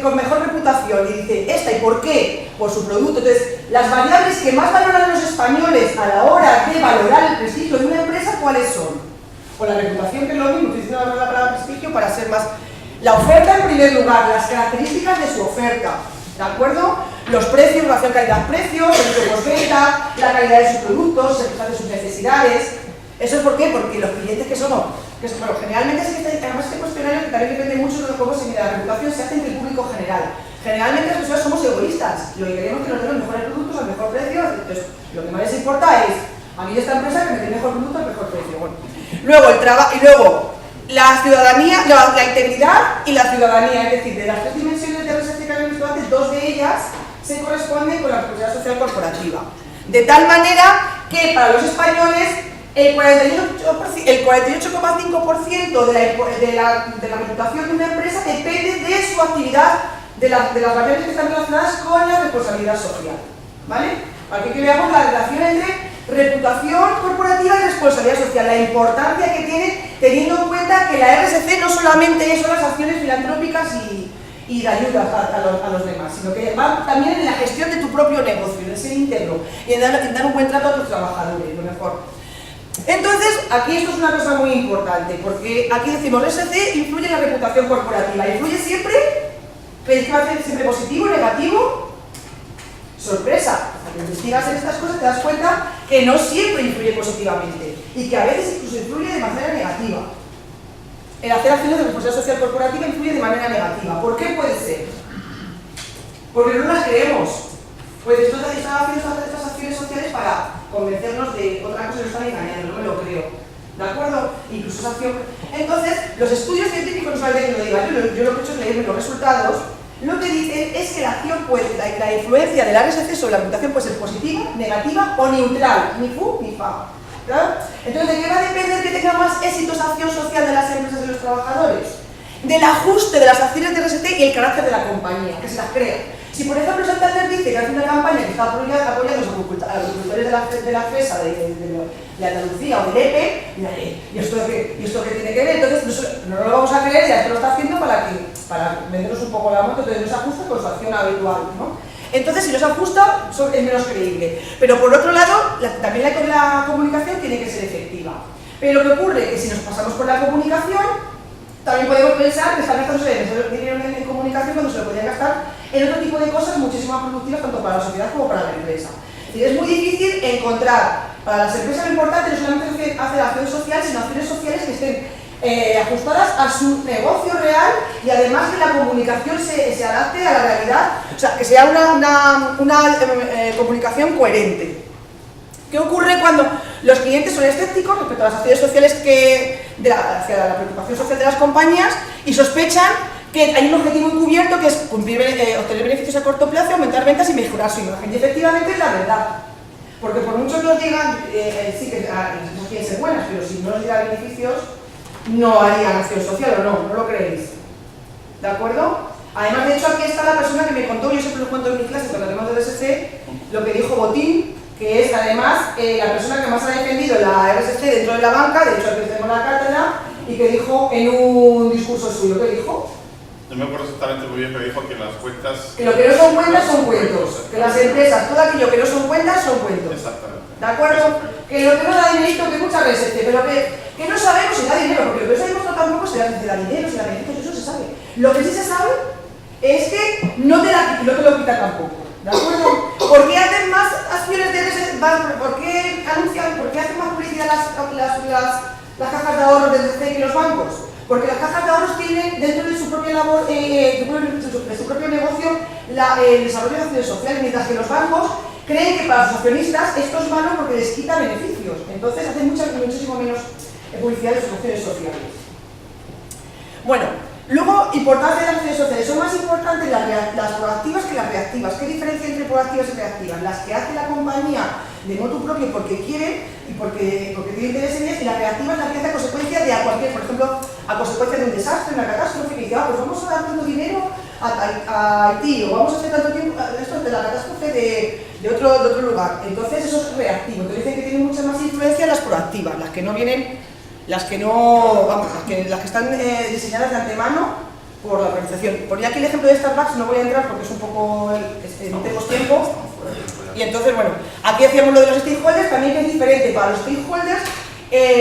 con mejor reputación? Y dice, esta, ¿y por qué? Por su producto. Entonces, las variables que más valoran los españoles a la hora de valorar el prestigio de una empresa, ¿cuáles son? Pues la reputación, que es lo mismo, utilizo la palabra prestigio para ser más... La oferta en primer lugar, las características de su oferta, ¿de acuerdo? Los precios, relación calidad-precio, el postventa, la calidad de sus productos, satisface sus necesidades. ¿Eso es por qué? Porque los clientes que somos, bueno, generalmente además este cuestionario que también depende mucho de cómo se mide la reputación, se hace entre el público general. Generalmente las personas somos egoístas, lo que queremos es que nos den los mejores productos al mejor precio, entonces lo que más les importa es, a mí de esta empresa que me dé el mejor producto al mejor precio. Bueno. Luego la ciudadanía, la integridad y la ciudadanía, es decir, de las 3 dimensiones de RSC que habíamos visto antes, 2 de ellas se corresponden con la responsabilidad social corporativa. De tal manera que para los españoles el 48,5% de la reputación de una empresa depende de su actividad, de las variables que están relacionadas con la responsabilidad social. ¿Vale? Para que veamos la relación entre reputación corporativa y responsabilidad social, la importancia que tiene, teniendo en cuenta que la RSC no solamente son las acciones filantrópicas y de ayuda a los demás, sino que va también en la gestión de tu propio negocio, en ser íntegro y en dar un buen trato a tus trabajadores, lo mejor. Entonces, aquí esto es una cosa muy importante, porque aquí decimos RSC influye en la reputación corporativa, influye siempre, ¿creéis que va a ser siempre positivo, negativo? Sorpresa, hasta que investigas en estas cosas te das cuenta que no siempre influye positivamente y que a veces incluso influye de manera negativa. El hacer acciones de responsabilidad social corporativa influye de manera negativa. ¿Por qué puede ser? Porque no las creemos. Pues están haciendo estas acciones sociales para convencernos de otra cosa que nos están engañando, no me lo creo. ¿De acuerdo? Incluso esa acción. Entonces, los estudios científicos, no saben que lo diga, yo lo que he hecho es leerme los resultados. Lo que dicen es que la acción la influencia del RSC sobre la reputación puede ser positiva, negativa o neutral, ni fu ni fa. ¿Claro? Entonces, ¿de qué va a depender que tenga más éxito esa acción social de las empresas y de los trabajadores? Del ajuste de las acciones de RSC y el carácter de la compañía, que se las crea. Si por ejemplo Santander dice que hace una campaña que está apoyando a los agricultores de la FESA de Andalucía o del EPE, ¿y esto qué tiene que ver? Entonces no lo vamos a creer, ya que lo está haciendo para vendernos un poco la moto, entonces no se ajusta con su acción habitual, ¿no? Entonces si no se ajusta es menos creíble. Pero por otro lado, también la comunicación tiene que ser efectiva. Pero lo que ocurre es que si nos pasamos por la comunicación, también podemos pensar que están gastando dinero en comunicación cuando se lo podrían gastar en otro tipo de cosas muchísimo más productivas tanto para la sociedad como para la empresa. Es muy difícil encontrar, para las empresas lo importante no solamente hacer acción social, sino acciones sociales que estén ajustadas a su negocio real y además que la comunicación se adapte a la realidad, o sea, que sea una comunicación coherente. ¿Qué ocurre cuando los clientes son escépticos respecto a las acciones sociales hacia la preocupación social de las compañías y sospechan que hay un objetivo encubierto que es obtener beneficios a corto plazo, aumentar ventas y mejorar su imagen? Y efectivamente es la verdad. Porque por muchos nos digan, sí que no quieren ser buenas, pero si no nos dieran beneficios, no harían acción social, ¿o no? ¿No lo creéis? ¿De acuerdo? Además, de hecho, aquí está la persona que me contó, yo siempre lo cuento en mi clase cuando hablamos de RSC, lo que dijo Botín, que es además la persona que más ha defendido la RSC dentro de la banca, de hecho aquí tengo la cátedra, y que dijo en un discurso suyo, ¿qué dijo? No me acuerdo exactamente muy bien, pero dijo que las cuentas... Que lo que no son cuentas son cuentos, que las empresas, todo aquello que no son cuentas son cuentos. Exactamente. ¿De acuerdo? Que lo que no da dinerito, que muchas veces, pero que no sabemos si da dinero, porque lo que no sabemos tampoco si da dinero, si da beneficios, eso se sabe. Lo que sí se sabe es que no te lo quita tampoco. ¿De acuerdo? ¿Por qué hacen más acciones de RSC? ¿Por qué anuncian, por qué hacen más publicidad las cajas de ahorros del RSC que los bancos? Porque las cajas de ahorros tienen dentro de su propia labor, de su propio negocio, el desarrollo de acciones sociales, mientras que los bancos creen que para sus accionistas esto es malo porque les quita beneficios. Entonces hacen muchísimo menos publicidad de sus acciones sociales. Bueno, luego, importancia de las acciones sociales. Son más importantes las proactivas que las reactivas. ¿Qué diferencia entre proactivas y reactivas? Las que hace la compañía de motu propio porque quiere y porque tiene interés en ellas, y las reactivas las que hace a consecuencia de cualquier, por ejemplo, a consecuencia de un desastre, una catástrofe, que dice, pues vamos a dar tanto dinero a Haití, o vamos a hacer tanto tiempo, esto es de la catástrofe de otro lugar. Entonces eso es reactivo. Entonces dicen que tienen mucha más influencia las proactivas, las que no vienen, las que están diseñadas de antemano por la organización. Ponía aquí el ejemplo de Starbucks, no voy a entrar porque es un poco, no tenemos tiempo. Y entonces, bueno, aquí hacíamos lo de los stakeholders, también que es diferente. Para los stakeholders,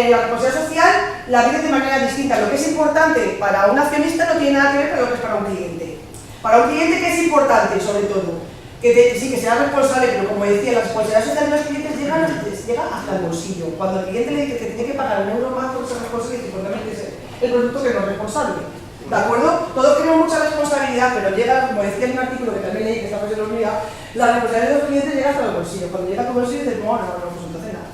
la responsabilidad social la viven de manera distinta. Lo que es importante para un accionista no tiene nada que ver con lo que es para un cliente. Para un cliente, ¿qué es importante, sobre todo? Que sea responsable, pero como decía, la responsabilidad social de los clientes llega hasta el bolsillo. Cuando el cliente le dice que tiene que pagar €1 más por ser responsable, dice, pues realmente es el producto que no es responsable. ¿De acuerdo? Todos tenemos mucha responsabilidad, pero llega, como decía en un artículo que también leí, que esta vez se lo olvida, la responsabilidad de los clientes llega hasta el bolsillo. Cuando llega a tu bolsillo dices, no, pues entonces nada,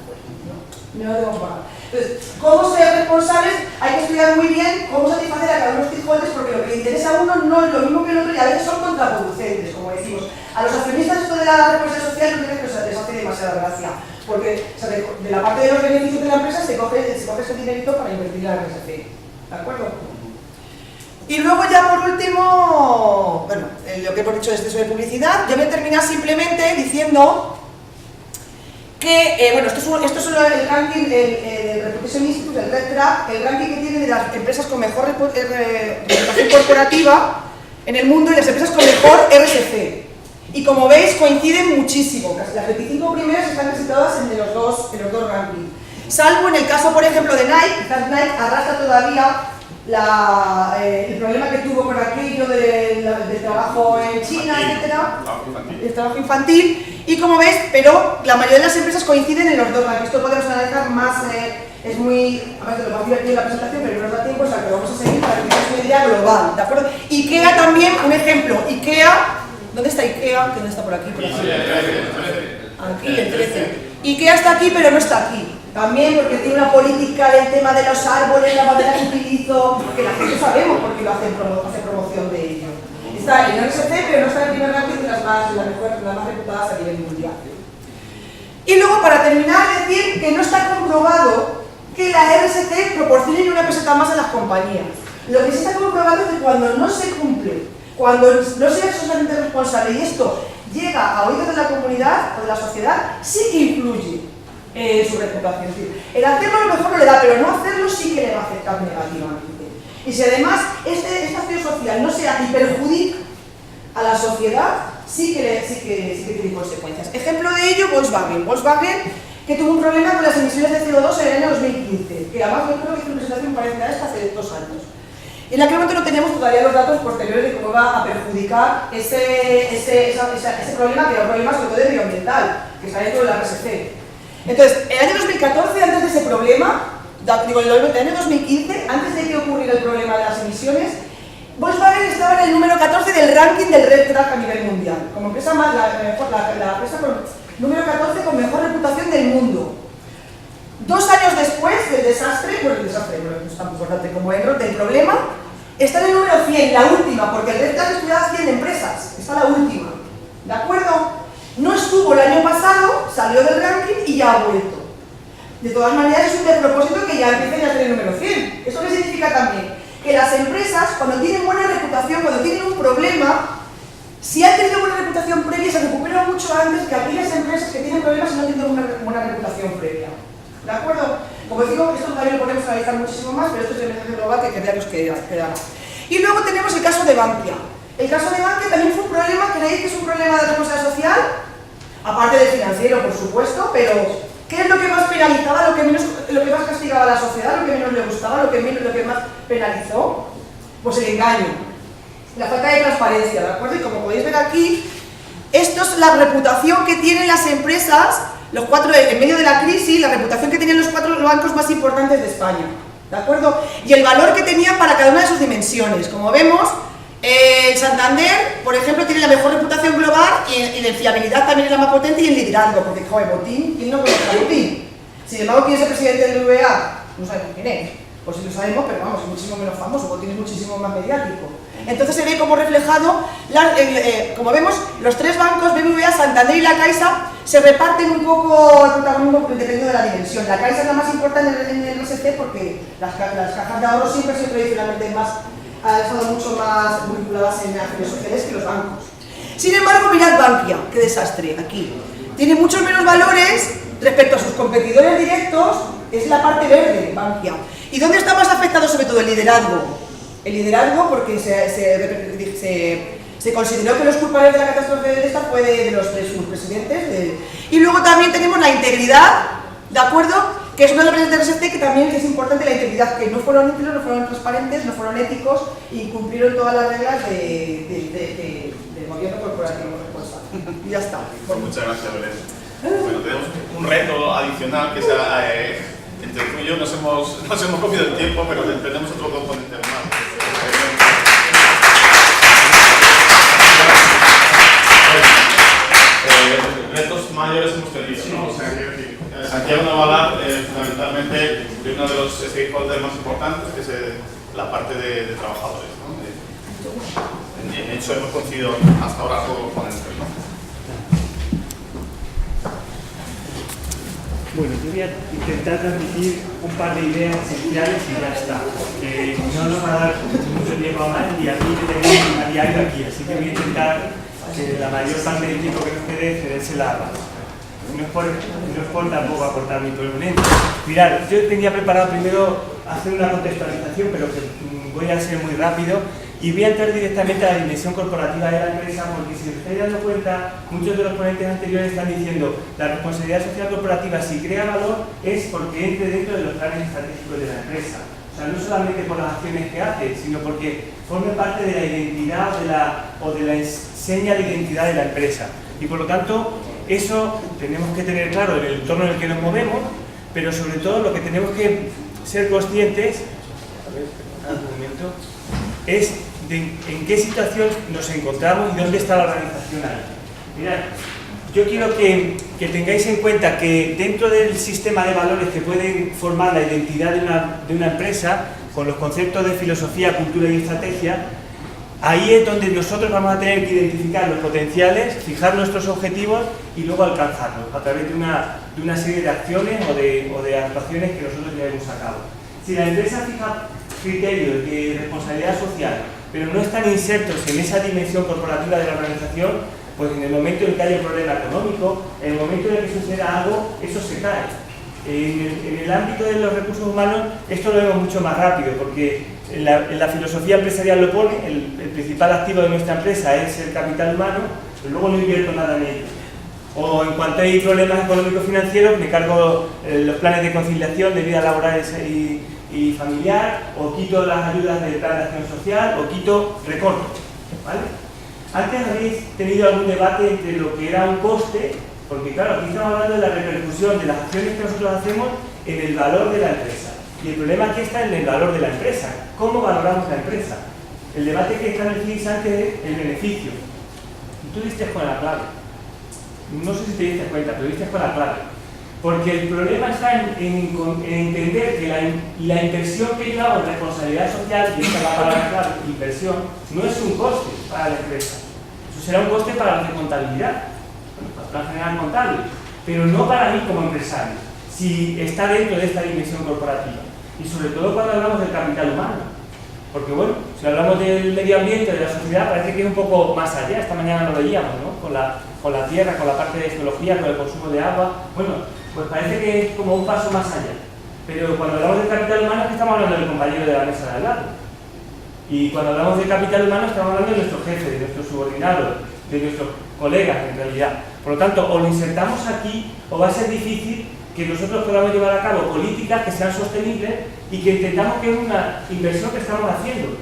no debemos pagar. Entonces, ¿cómo ser responsables? Hay que estudiar muy bien cómo satisfacer a cada uno de los stakeholders, porque lo que le interesa a uno no es lo mismo que el otro y a veces son contraproducentes, como decimos. A los accionistas esto de la responsabilidad social no les hace demasiada gracia, porque de la parte de los beneficios de la empresa se coge ese dinerito para invertir en la RSC. ¿De acuerdo? Y luego ya por último, bueno, lo que hemos dicho de exceso de publicidad, yo voy a terminar simplemente diciendo que, bueno, esto es el ranking del Reputation Institute, el Red Trap, el ranking que tiene de las empresas con mejor reputación corporativa en el mundo y las empresas con mejor RSC. Y como veis, coinciden muchísimo, casi las 25 primeras están situadas en los dos rankings. Salvo en el caso, por ejemplo, de Nike, quizás Nike arrastra todavía el problema que tuvo con aquello del trabajo en China, etcétera, el trabajo infantil, y como ves, pero la mayoría de las empresas coinciden en los dos rankings. Esto podemos analizar más, es muy, además de lo más divertido de la presentación, pero no nos da tiempo, o sea que vamos a seguir para que tengáis una idea global, ¿de acuerdo? IKEA también, un ejemplo, IKEA, ¿dónde está IKEA? ¿Dónde está por aquí? Por aquí, aquí el 13. y que está aquí pero no está aquí. También porque tiene una política del tema de los árboles, la madera que utilizo, que la gente sabemos porque lo hace promoción de ello. Está en el RSC, pero no está en el primer ranking de las más reputadas a nivel mundial. Y luego, para terminar, decir que no está comprobado que la RSC proporcione una peseta más a las compañías. Lo que sí está comprobado es que cuando no se cumple, cuando no se es socialmente responsable y esto llega a oídos de la comunidad o de la sociedad, sí que influye en su reputación. Es decir, el hacerlo a lo mejor no le da, pero no hacerlo sí que le va a afectar negativamente. Y si además esta acción social no se hace y perjudica a la sociedad, sí que tiene consecuencias. Ejemplo de ello, Volkswagen. Volkswagen, que tuvo un problema con las emisiones de CO2 en el año 2015, que además yo creo que hizo una presentación parecida a esta hace 2 años. En aquel momento no teníamos todavía los datos posteriores de cómo va a perjudicar ese problema, que era un problema sobre todo medioambiental, que está dentro de la RSC. Entonces, en el año 2014, antes de ese problema, digo, en el año 2015, antes de que ocurriera el problema de las emisiones, Volkswagen estaba en el número 14 del ranking del Red Track a nivel mundial, como empresa más, la empresa número 14 con mejor reputación del mundo. 2 años después del desastre, bueno, no es tan importante como Enron, del problema, está en el número 100, la última, porque el Red Track estudia 100 empresas, está la última, ¿de acuerdo? No estuvo el año pasado, salió del ranking y ya ha vuelto. De todas maneras, es un despropósito que ya empiecen a tener el número 100. ¿Eso qué significa también? Que las empresas, cuando tienen buena reputación, cuando tienen un problema, si han tenido buena reputación previa, se recuperan mucho antes que aquellas empresas que tienen problemas y no tienen una buena reputación previa. ¿De acuerdo? Como digo, esto también lo podemos analizar muchísimo más, pero esto es el mensaje global que quería que os quedara. Y luego tenemos el caso de Bankia. El caso de Bankia también fue un problema, ¿creéis que es un problema de responsabilidad social? Aparte del financiero, por supuesto, pero ¿qué es lo que más penalizaba, lo que más castigaba a la sociedad, lo que menos le gustaba, lo que más penalizó? Pues el engaño, la falta de transparencia, ¿de acuerdo? Y como podéis ver aquí, esto es la reputación que tienen las empresas, los 4, en medio de la crisis, la reputación que tenían los 4 bancos más importantes de España, ¿de acuerdo? Y el valor que tenían para cada una de sus dimensiones. Como vemos, Santander, por ejemplo, tiene la mejor reputación global y de fiabilidad también es la más potente y el liderazgo, porque, joder, Botín, ¿quién no conoce a Botín? Sin embargo, ¿quién es el presidente del BBVA? No sabemos quién es. Pues sí lo sabemos, pero vamos, es muchísimo menos famoso, Botín es muchísimo más mediático. Entonces se ve como reflejado, como vemos, los 3 bancos, BBVA, Santander y la Caixa, se reparten un poco el protagonismo dependiendo de la dimensión. La Caixa es la más importante en el RSC porque las cajas de ahorro siempre son tradicionalmente han estado mucho más vinculadas en acciones sociales que los bancos. Sin embargo, mirad Bankia, qué desastre, aquí. Tiene muchos menos valores respecto a sus competidores directos, es la parte verde, Bankia. ¿Y dónde está más afectado sobre todo el liderazgo? El liderazgo porque se consideró que los culpables de la catástrofe de esta fue de los presidentes. Y luego también tenemos la integridad, ¿de acuerdo? Que es una de las reglas del RSC que también es importante la integridad, que no fueron íntegros, no fueron transparentes, no fueron éticos y cumplieron todas las reglas del gobierno corporativo responsable. Y ya está. Pues muchas gracias, Belén. Bueno, tenemos un reto adicional que es entre tú y yo nos hemos comido el tiempo, pero tenemos otros 2 ponentes más. Retos mayores hemos tenido, ¿no? O sea, Santiago nos va a hablar fundamentalmente de uno de los stakeholders más importantes, que es la parte de trabajadores, ¿no? De hecho, hemos coincidido hasta ahora todos con ponentes, ¿no? Bueno, yo voy a intentar transmitir un par de ideas esenciales y ya está. No nos va a dar mucho tiempo a hablar y aquí tenemos a diario aquí, así que voy a intentar que la mayor parte del tiempo que nos quede cedérsela a Rafa. No es por tampoco aportar mi proponente. Mirad, yo tenía preparado primero hacer una contextualización, pero que voy a ser muy rápido y voy a entrar directamente a la dimensión corporativa de la empresa, porque si os estáis dando cuenta, muchos de los ponentes anteriores están diciendo la responsabilidad social corporativa, si crea valor, es porque entre dentro de los planes estratégicos de la empresa. O sea, no solamente por las acciones que hace, sino porque forme parte de la identidad o de la seña de identidad de la empresa. Y por lo tanto, eso tenemos que tener claro en el entorno en el que nos movemos, pero sobre todo lo que tenemos que ser conscientes, es de en qué situación nos encontramos y dónde está la organización ahí. Mirad, yo quiero que tengáis en cuenta que dentro del sistema de valores que pueden formar la identidad de una empresa, con los conceptos de filosofía, cultura y estrategia, ahí es donde nosotros vamos a tener que identificar los potenciales, fijar nuestros objetivos y luego alcanzarlos a través de una serie de acciones o de actuaciones que nosotros llevemos a cabo. Si la empresa fija criterios de responsabilidad social, pero no están insertos en esa dimensión corporativa de la organización, pues en el momento en que haya un problema económico, en el momento en el que suceda algo, eso se cae. En el ámbito de los recursos humanos esto lo vemos mucho más rápido, porque en la filosofía empresarial lo pone, el principal activo de nuestra empresa es el capital humano, pero luego no invierto nada en ello. O en cuanto hay problemas económicos financieros, me cargo los planes de conciliación de vida laboral y familiar, o quito las ayudas del plan de acción social, o quito recortes, ¿vale? Antes habéis tenido algún debate entre lo que era un coste, porque claro, aquí estamos hablando de la repercusión de las acciones que nosotros hacemos en el valor de la empresa. Y el problema aquí está en el valor de la empresa. ¿Cómo valoramos la empresa? El debate que establecís antes es el beneficio. Y tú diste con la clave. No sé si te diste cuenta, pero diste con la clave. Porque el problema está en entender que la inversión que yo hago en responsabilidad social, y esta es la palabra clave, inversión, no es un coste para la empresa. Eso será un coste para los de contabilidad, para el general contable, pero no para mí como empresario, si está dentro de esta dimensión corporativa. Y sobre todo cuando hablamos del capital humano. Porque bueno, si hablamos del medio ambiente, de la sociedad, parece que es un poco más allá. Esta mañana lo veíamos, ¿no? Con la tierra, con la parte de geología, con el consumo de agua. Bueno, pues parece que es como un paso más allá. Pero cuando hablamos del capital humano es que estamos hablando del compañero de la mesa de al lado. Y cuando hablamos de capital humano estamos hablando de nuestro jefe, de nuestros subordinados, de nuestros colegas en realidad. Por lo tanto, o lo insertamos aquí o va a ser difícil que nosotros podamos llevar a cabo políticas que sean sostenibles y que entendamos que es una inversión que estamos haciendo.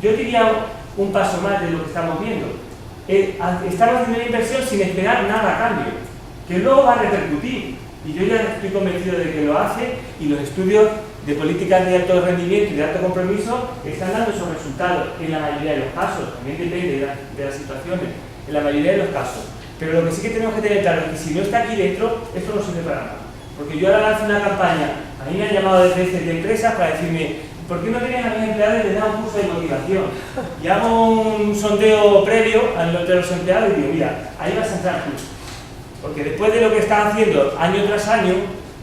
Yo diría un paso más de lo que estamos viendo. Estamos haciendo una inversión sin esperar nada a cambio, que luego va a repercutir. Y yo ya estoy convencido de que lo hace, y los estudios de políticas de alto rendimiento y de alto compromiso están dando esos resultados en la mayoría de los casos. También depende de las situaciones, en la mayoría de los casos. Pero lo que sí que tenemos que tener claro es que si no está aquí dentro, esto no sirve para nada. Porque yo ahora lanzo una campaña, a mí me han llamado de veces de empresas para decirme, ¿por qué no tienes a mis empleados y les das un curso de motivación? Y hago un sondeo previo entre los empleados y digo, mira, ahí vas a entrar tú. Porque después de lo que están haciendo año tras año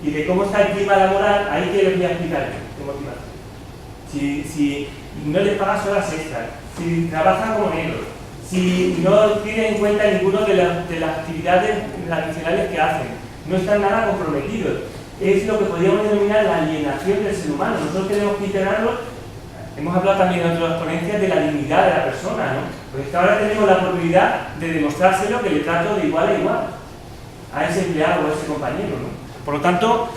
y de cómo está el clima laboral, ahí que les voy a explicar de motivación. Si no les pagas horas extras, si trabajan como negros, si no tienen en cuenta ninguno de las actividades adicionales que hacen, no están nada comprometidos. Es lo que podríamos denominar la alienación del ser humano. Nosotros tenemos que integrarlo. Hemos hablado también en otras ponencias de la dignidad de la persona, ¿no? Pues ahora tenemos la oportunidad de demostrárselo que le trato de igual a igual a ese empleado o a ese compañero, ¿no? Por lo tanto,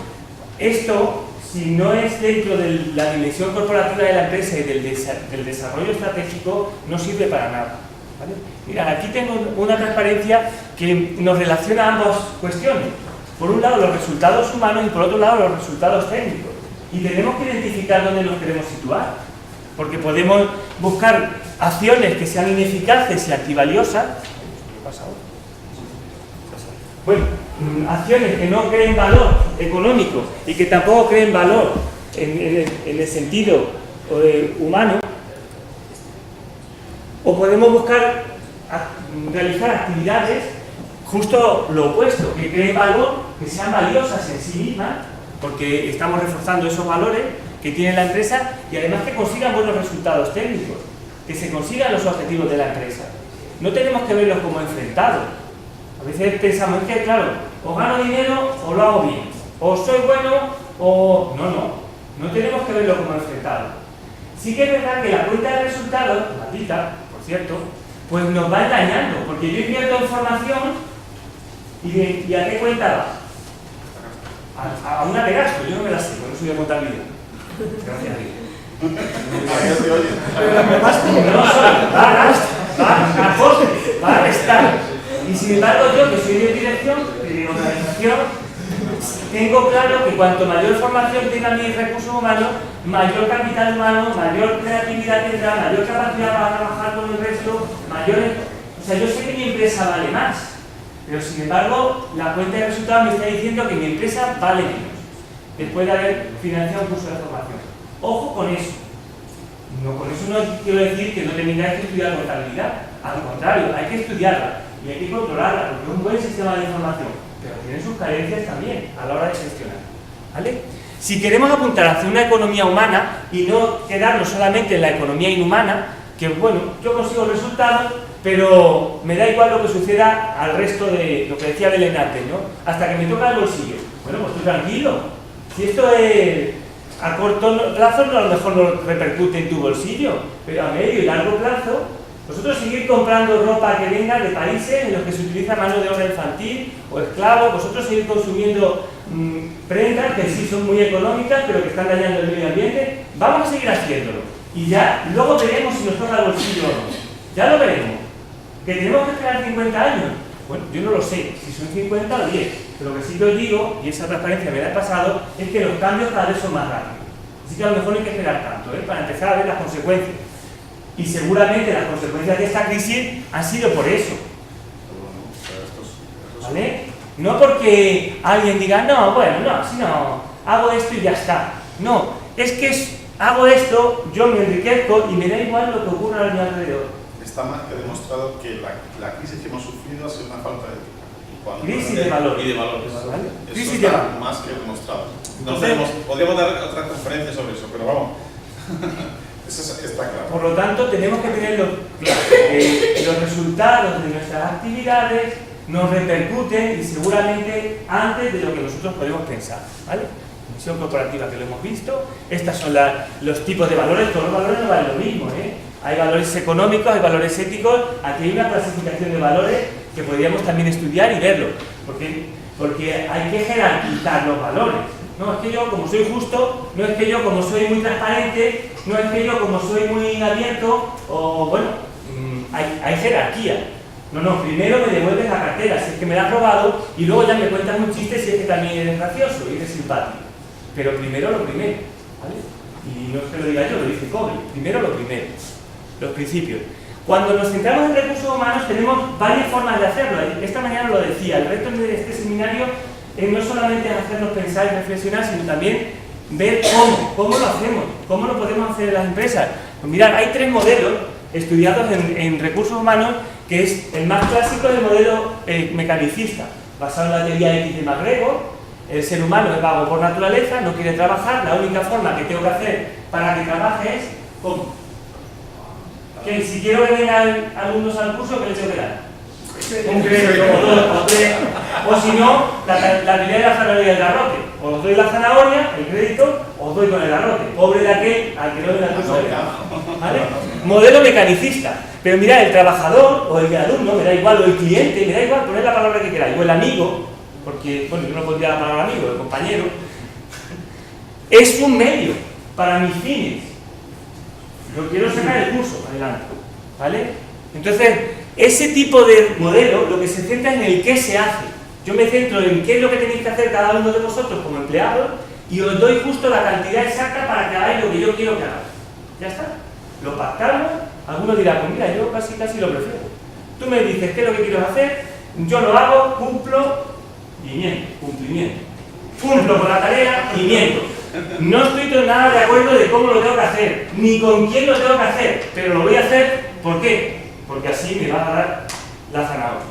esto, si no es dentro de la dimensión corporativa de la empresa y del desarrollo estratégico, no sirve para nada, ¿vale? Mirad, aquí tengo una transparencia que nos relaciona ambas cuestiones. Por un lado los resultados humanos y por otro lado los resultados técnicos. Y tenemos que identificar dónde nos queremos situar. Porque podemos buscar acciones que sean ineficaces y antivaliosas. ¿Qué pasa ahora? Bueno, acciones que no creen valor económico y que tampoco creen valor en el sentido humano. O podemos buscar realizar actividades justo lo opuesto, que creen valor, que sean valiosas en sí mismas, porque estamos reforzando esos valores que tiene la empresa y además que consigan buenos resultados técnicos, que se consigan los objetivos de la empresa. No tenemos que verlos como enfrentados. A veces pensamos, es que claro, o gano dinero o lo hago bien, o soy bueno o... No tenemos que verlo como enfrentados. Sí que es verdad que la cuenta de resultados, maldita, por cierto, pues nos va engañando, porque yo invierto en formación y ¿a qué cuenta va? A una de gasto, yo no me la sé, no soy de contabilidad. Gracias a Dios. No soy, va a gasto, va a coste, va a restar. Y sin embargo yo, que soy de dirección, de organización, tengo claro que cuanto mayor formación tenga mis recursos humanos, mayor capital humano, mayor creatividad tendrá, mayor capacidad para trabajar con el resto, mayores... O sea, yo sé que mi empresa vale más, Pero sin embargo, la cuenta de resultados me está diciendo que mi empresa vale menos, después de haber financiado un curso de formación. Ojo con eso. No, con eso no quiero decir que no tengáis que estudiar contabilidad. Al contrario, hay que estudiarla y hay que controlarla, porque es un buen sistema de información, pero tiene sus carencias también a la hora de gestionar. ¿Vale? Si queremos apuntar hacia una economía humana y no quedarnos solamente en la economía inhumana, que bueno, yo consigo resultados, pero me da igual lo que suceda al resto de lo que decía Belén antes, ¿no? Hasta que me toca el bolsillo. Bueno, pues tú tranquilo. Si esto es a corto plazo, a lo mejor no repercute en tu bolsillo, pero a medio y largo plazo, vosotros seguir comprando ropa que venga de países en los que se utiliza mano de obra infantil o esclavos, vosotros seguir consumiendo prendas que sí son muy económicas, pero que están dañando el medio ambiente, vamos a seguir haciéndolo. Y ya, luego veremos si nos toca el bolsillo o no. Ya lo veremos. ¿Que tenemos que esperar 50 años? Bueno, yo no lo sé, si son 50 o 10. Pero lo que sí que os digo, y esa transparencia me la he pasado, es que los cambios cada vez son más rápidos. Así que a lo mejor no hay que esperar tanto, para empezar a ver las consecuencias. Y seguramente las consecuencias de esta crisis han sido por eso. ¿Vale? No porque alguien diga, no, bueno, no, si no, hago esto y ya está. No, es que hago esto, yo me enriquezco y me da igual lo que ocurra a mi alrededor. Está más que demostrado que la crisis que hemos sufrido ha sido una falta de ética. Crisis de valores. Y de valores. ¿Vale? Eso Crisis de está valores. más que demostrado. Entonces, Podríamos dar otra conferencia sobre eso, pero vamos, eso está claro. Por lo tanto, tenemos que tener claro, que los resultados de nuestras actividades nos repercuten y seguramente antes de lo que nosotros podemos pensar. ¿Vale? Misión corporativa que lo hemos visto, estos son los tipos de valores, todos los valores no valen lo mismo, Hay valores económicos, hay valores éticos, aquí hay una clasificación de valores que podríamos también estudiar y verlo, porque hay que jerarquizar los valores. No es que yo como soy justo, no es que yo como soy muy transparente, no es que yo como soy muy abierto, o bueno, hay jerarquía. No, primero me devuelves la cartera si es que me la has robado y luego ya me cuentas un chiste si es que también eres gracioso y eres simpático. Pero primero lo primero, ¿vale? Y no es que lo diga yo, lo dice Kobe. Primero lo primero, los principios. Cuando nos centramos en recursos humanos tenemos varias formas de hacerlo. Esta mañana lo decía, el reto de este seminario es no solamente hacernos pensar y reflexionar, sino también ver cómo lo hacemos, cómo lo podemos hacer en las empresas. Pues mirad, hay 3 modelos estudiados en recursos humanos, que es el más clásico, el modelo mecanicista, basado en la teoría X de MacGregor. El ser humano es vago por naturaleza, no quiere trabajar, la única forma que tengo que hacer para que trabaje es ¿cómo? Que si quiero que vengan alumnos al curso, ¿qué les tengo que dar? Un crédito, o 3, o si no, la teoría de la zanahoria y el garrote. Os doy la zanahoria, el crédito, os doy con el garrote. Pobre de aquel al que no le da el curso de verano. ¿Vale? Modelo mecanicista. Pero mirad, el trabajador, o el alumno, me da igual, o el cliente, me da igual, poner la palabra que queráis, o el amigo, porque, bueno, yo no pondría la palabra amigo, el compañero, es un medio para mis fines. Yo quiero sacar el curso adelante, ¿vale? Entonces, ese tipo de modelo lo que se centra en el qué se hace. Yo me centro en qué es lo que tenéis que hacer cada uno de vosotros como empleados y os doy justo la cantidad exacta para que hagáis lo que yo quiero que hagáis. Ya está. Lo pactamos, algunos dirán, pues mira, yo casi lo prefiero. Tú me dices qué es lo que quiero hacer, yo lo hago, cumplo y miento, cumplimiento. Cumplo con la tarea y miento. No estoy nada de acuerdo de cómo lo tengo que hacer, ni con quién lo tengo que hacer, pero lo voy a hacer, ¿por qué? Porque así me va a dar la zanahoria.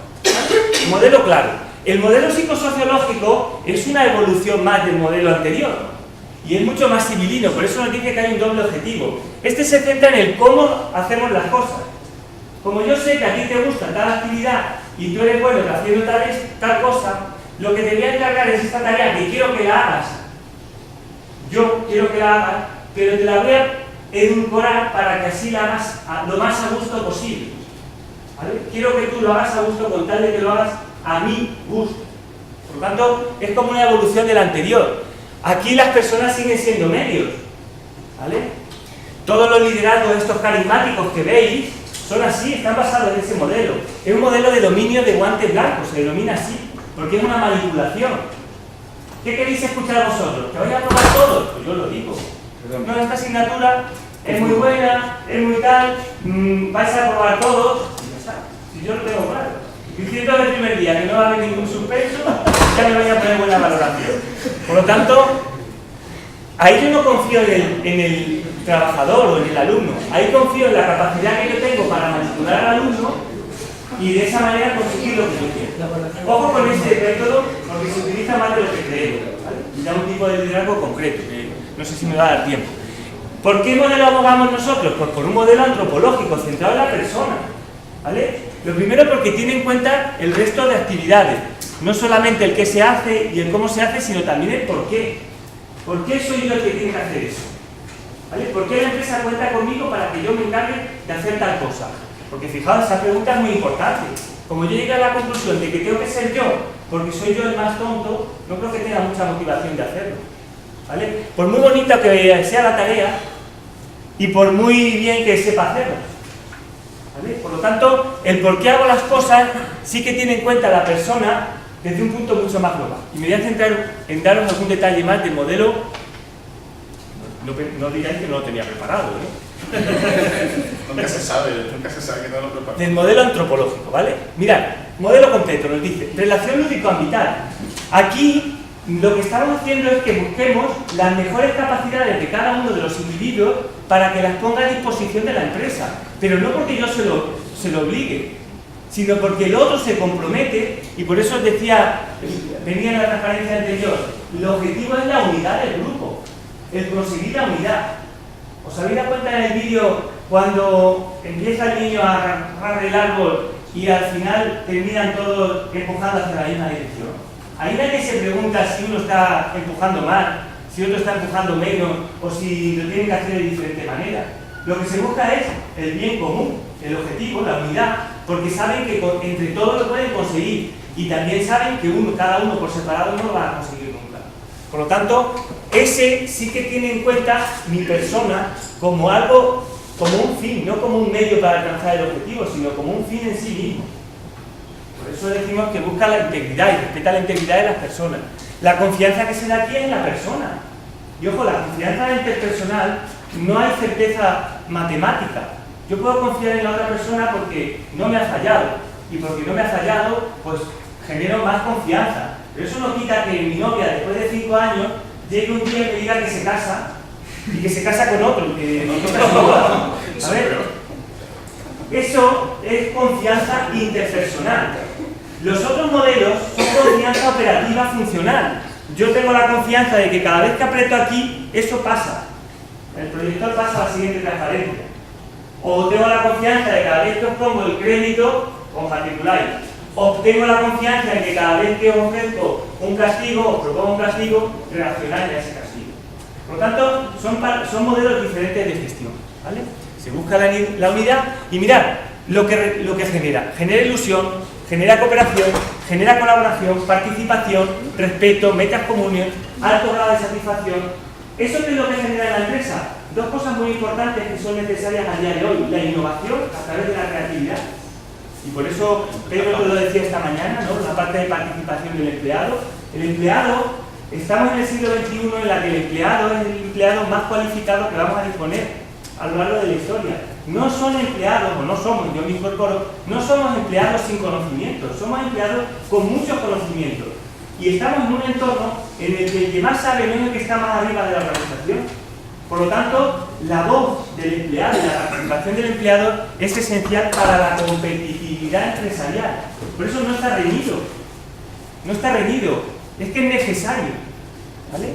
Modelo claro. El modelo psicosociológico es una evolución más del modelo anterior y es mucho más civilino, por eso nos dice que hay un doble objetivo. Este se centra en el cómo hacemos las cosas. Como yo sé que a ti te gusta tal actividad y tú eres bueno haciendo tal cosa, lo que te voy a encargar es esta tarea que quiero que la hagas. Yo quiero que la hagas, pero te la voy a edulcorar para que así la hagas lo más a gusto posible. ¿Vale? Quiero que tú lo hagas a gusto con tal de que lo hagas a mi gusto. Por lo tanto, es como una evolución del anterior. Aquí las personas siguen siendo medios. ¿Vale? Todos los liderazgos estos carismáticos que veis son así, están basados en ese modelo. Es un modelo de dominio de guantes blancos, se denomina así, porque es una manipulación. ¿Qué queréis escuchar vosotros? ¿Que vaya a probar todos? Pues yo lo digo. No, esta asignatura es muy buena, es muy tal, vais a probar todos. Y ya está. Si yo lo tengo claro. Diciendo desde el primer día que no va a haber ningún suspenso, ya me voy a poner buena valoración. Por lo tanto, ahí yo no confío en el trabajador o en el alumno, ahí confío en la capacidad que yo tengo para manipular al alumno y de esa manera conseguir lo que yo quiero. Ojo con este método porque se utiliza más de lo que creemos, ¿vale? Y da un tipo de liderazgo concreto, que no sé si me va a dar tiempo. ¿Por qué modelo abogamos nosotros? Pues por un modelo antropológico centrado en la persona, ¿vale? Lo primero porque tiene en cuenta el resto de actividades, no solamente el qué se hace y el cómo se hace, sino también el por qué. ¿Por qué soy yo el que tiene que hacer eso? ¿Vale? ¿Por qué la empresa cuenta conmigo para que yo me encargue de hacer tal cosa? Porque fijaos, esa pregunta es muy importante. Como yo llegué a la conclusión de que tengo que ser yo, porque soy yo el más tonto, no creo que tenga mucha motivación de hacerlo, ¿vale? Por muy bonita que sea la tarea y por muy bien que sepa hacerlo, ¿vale? Por lo tanto, el por qué hago las cosas sí que tiene en cuenta la persona desde un punto mucho más global. Y me voy a centrar en daros algún detalle más del modelo. No digáis que no lo tenía preparado, Nunca se sabe que no lo preparo. Del modelo antropológico, ¿vale? Mirad, modelo completo nos dice, relación lúdico-ambiental. Aquí lo que estamos haciendo es que busquemos las mejores capacidades de cada uno de los individuos para que las ponga a disposición de la empresa. Pero no porque yo se lo obligue, sino porque el otro se compromete, y por eso os decía, venía en la transparencia anterior, el objetivo es la unidad del grupo, el conseguir la unidad. ¿Os habéis dado cuenta en el vídeo cuando empieza el niño a agarrar el árbol y al final terminan todos empujando hacia la misma dirección? Ahí nadie se pregunta si uno está empujando más, si otro está empujando menos o si lo tienen que hacer de diferente manera. Lo que se busca es el bien común, el objetivo, la unidad, porque saben que entre todos lo pueden conseguir y también saben que cada uno por separado no lo va a conseguir nunca. Por lo tanto, ese sí que tiene en cuenta mi persona como algo, como un fin, no como un medio para alcanzar el objetivo, sino como un fin en sí mismo. Por eso decimos que busca la integridad y respeta la integridad de las personas. La confianza que se da aquí es en la persona. Y ojo, la confianza interpersonal no hay certeza matemática. Yo puedo confiar en la otra persona porque no me ha fallado. Y porque no me ha fallado, pues genero más confianza. Pero eso no quita que mi novia, después de 5 años, llegue un día y me diga que se casa y que se casa con otro, que a ver, eso es confianza interpersonal. Los otros modelos son confianza operativa funcional. Yo tengo la confianza de que cada vez que aprieto aquí, eso pasa. El proyector pasa a la siguiente transparencia. O tengo la confianza de que cada vez que os pongo el crédito, os matriculáis. Obtengo la confianza en que cada vez que os ofrezco un castigo, os propongo un castigo, reaccionáis a ese castigo. Por lo tanto, son modelos diferentes de gestión, ¿vale? Se busca la unidad y mirad lo que genera ilusión, genera cooperación, genera colaboración, participación, respeto, metas comunes, alto grado de satisfacción. ¿Eso qué es lo que genera en la empresa? Dos cosas muy importantes que son necesarias a día de hoy: la innovación a través de la creatividad. Y por eso Pedro lo decía esta mañana, ¿no? La parte de participación del empleado. El empleado, estamos en el siglo XXI en la que el empleado es el empleado más cualificado que vamos a disponer a lo largo de la historia. No son empleados, o no somos, yo me incorporo, no somos empleados sin conocimientos, somos empleados con muchos conocimientos. Y estamos en un entorno en el que más sabe no es el que está más arriba de la organización. Por lo tanto, la voz del empleado y la participación del empleado es esencial para la competitividad empresarial. Por eso no está reñido. No está reñido. Es que es necesario. ¿Vale?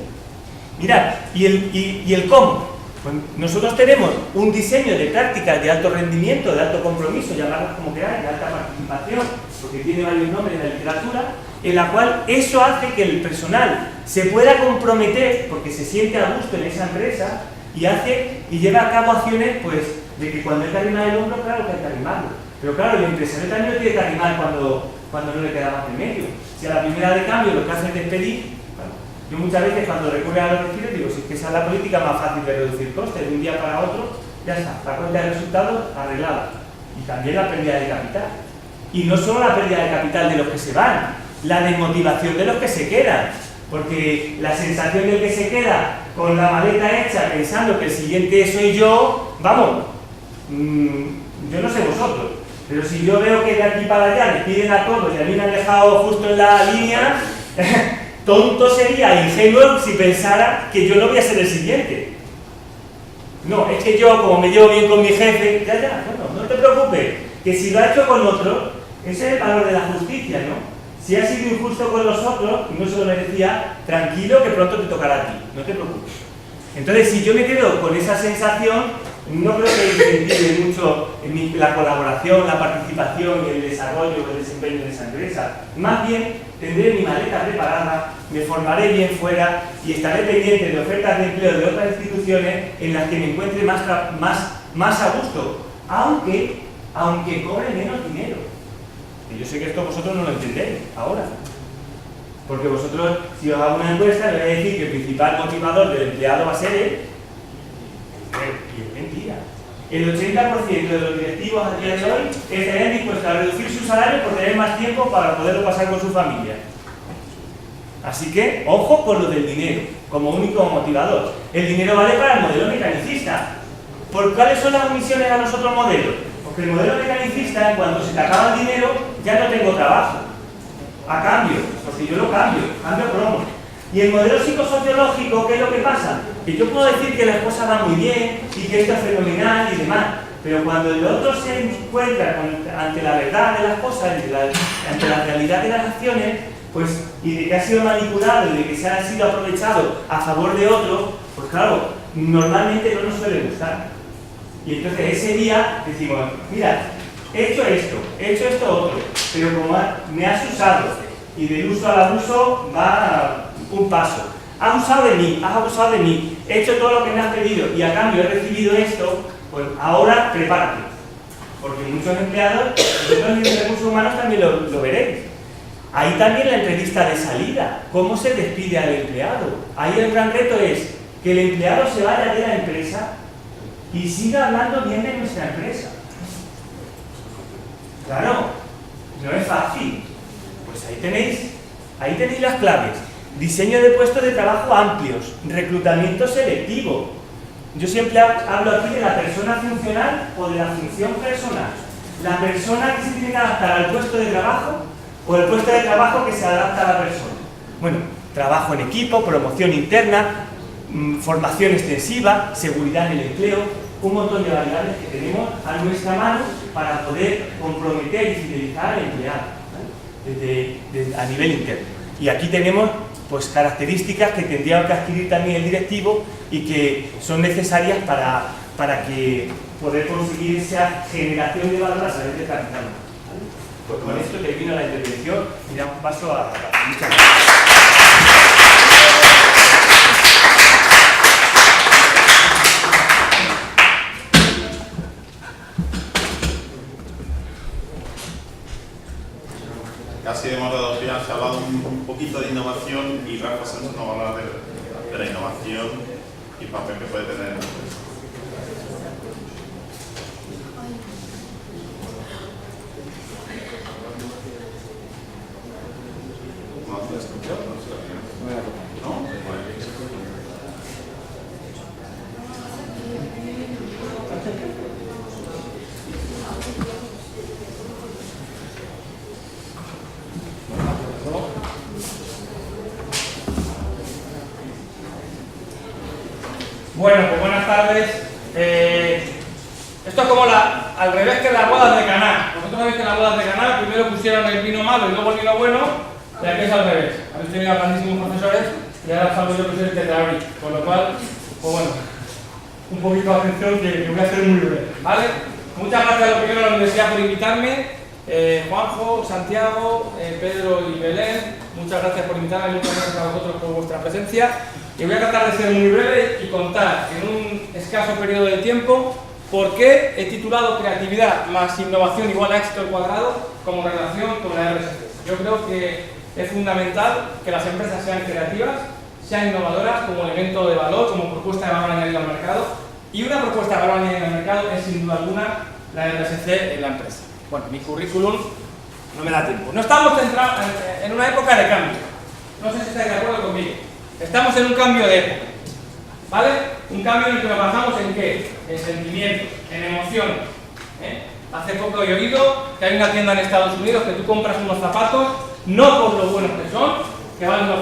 Mirad, ¿y el cómo? Pues nosotros tenemos un diseño de prácticas de alto rendimiento, de alto compromiso, llamarlas como queráis, de alta participación, porque tiene varios nombres en la literatura, en la cual eso hace que el personal se pueda comprometer porque se siente a gusto en esa empresa y lleva a cabo acciones, pues, de que cuando hay que arrimar el hombro, claro que hay que arrimarlo. Pero claro, el empresario también lo tiene que arrimar cuando no le queda más remedio. Si a la primera de cambio lo que hace es despedir, yo muchas veces cuando recurre a los despidos digo, si es que esa es la política más fácil de reducir costes, de un día para otro, ya está, la cuenta de resultados arreglada. Y también la pérdida de capital. Y no solo la pérdida de capital de los que se van, la desmotivación de los que se quedan. Porque la sensación del que se queda con la maleta hecha pensando que el siguiente soy yo, vamos, yo no sé vosotros, Pero si yo veo que de aquí para allá le piden a todos y a mí me han dejado justo en la línea, tonto sería, ingenuo, si pensara que yo no voy a ser el siguiente. No, es que yo, como me llevo bien con mi jefe, ya, bueno, no te preocupes, que si lo ha hecho con otro, ese es el valor de la justicia, ¿no? Si ha sido injusto con los otros y no se lo merecía, tranquilo que pronto te tocará a ti, no te preocupes. Entonces, si yo me quedo con esa sensación, no creo que incentive mucho en la colaboración, la participación y el desarrollo o el desempeño de esa empresa. Más bien, tendré mi maleta preparada, me formaré bien fuera y estaré pendiente de ofertas de empleo de otras instituciones en las que me encuentre más a gusto, aunque cobre menos dinero. Y yo sé que esto vosotros no lo entendéis ahora. Porque vosotros, si os hago una encuesta, le voy a decir que el principal motivador del empleado va a ser él. Y es mentira. El 80% de los directivos a día de hoy estarían dispuestos a reducir su salario por tener más tiempo para poderlo pasar con su familia. Así que, ojo con lo del dinero, como único motivador. El dinero vale para el modelo mecanicista. ¿Por cuáles son las omisiones a los otros modelos? Porque el modelo mecanicista, cuando se te acaba el dinero, ya no tengo trabajo. A cambio, porque yo lo cambio cromo. Y el modelo psicosociológico, ¿qué es lo que pasa? Que yo puedo decir que las cosas van muy bien y que esto es fenomenal y demás, pero cuando el otro se encuentra ante la verdad de las cosas, ante la realidad de las acciones, pues, y de que ha sido manipulado y de que se ha sido aprovechado a favor de otro, pues claro, normalmente no nos suele gustar. Y entonces ese día decimos, mira, he hecho esto otro, pero como me has usado, y del uso al abuso va un paso. Has abusado de mí, he hecho todo lo que me has pedido y a cambio he recibido esto, pues ahora prepárate. Porque muchos empleados, vosotros en recursos humanos también lo veréis. Ahí también la entrevista de salida, cómo se despide al empleado. Ahí el gran reto es que el empleado se vaya de la empresa y siga hablando bien de nuestra empresa. Claro, no es fácil. Pues ahí tenéis las claves. Diseño de puestos de trabajo amplios, reclutamiento selectivo. Yo siempre hablo aquí de la persona funcional o de la función personal. La persona que se tiene que adaptar al puesto de trabajo o el puesto de trabajo que se adapta a la persona. Bueno, trabajo en equipo, promoción interna, formación extensiva, seguridad en el empleo, un montón de variables que tenemos a nuestra mano para poder comprometer y fidelizar al empleado, ¿vale? A nivel interno. Y aquí tenemos pues características que tendría que adquirir también el directivo y que son necesarias para que poder conseguir esa generación de valor a través del capital. ¿Vale? Pues con esto termino la intervención y damos paso a muchas gracias. Casi hemos dado pie, se ha hablado un poquito de innovación y Rafa Sánchez nos va a hablar de la innovación y el papel que puede tener en la empresa. ¿No has escuchado? ¿No? Bueno, pues buenas tardes. Esto es como al revés que las bodas de Caná. Vosotros sabéis que en las bodas de Caná primero pusieron el vino malo y luego el vino bueno, y aquí es al revés. Habéis tenido a grandísimos profesores y ahora salgo yo que soy el tetrabric, con lo cual, pues bueno, un poquito de atención que voy a hacer muy breve, ¿vale? Muchas gracias a los primero a la universidad por invitarme, Juanjo, Santiago, Pedro y Belén, muchas gracias por invitarme, muchas gracias a vosotros por vuestra presencia. Y voy a tratar de ser muy breve y contar en un escaso periodo de tiempo por qué he titulado Creatividad más Innovación igual a éxito al cuadrado como relación con la RSC. Yo creo que es fundamental que las empresas sean creativas, sean innovadoras como elemento de valor, como propuesta de valor añadido al mercado, y una propuesta de valor añadido al mercado es sin duda alguna la RSC en la empresa. Bueno, mi currículum no me da tiempo. No estamos en una época de cambio. No sé si estáis de acuerdo conmigo. Estamos en un cambio de época, ¿vale? Un cambio en el que nos basamos en ¿qué? En sentimientos, en emociones, Hace poco he oído que hay una tienda en Estados Unidos que tú compras unos zapatos no por lo buenos que son, que valen $200,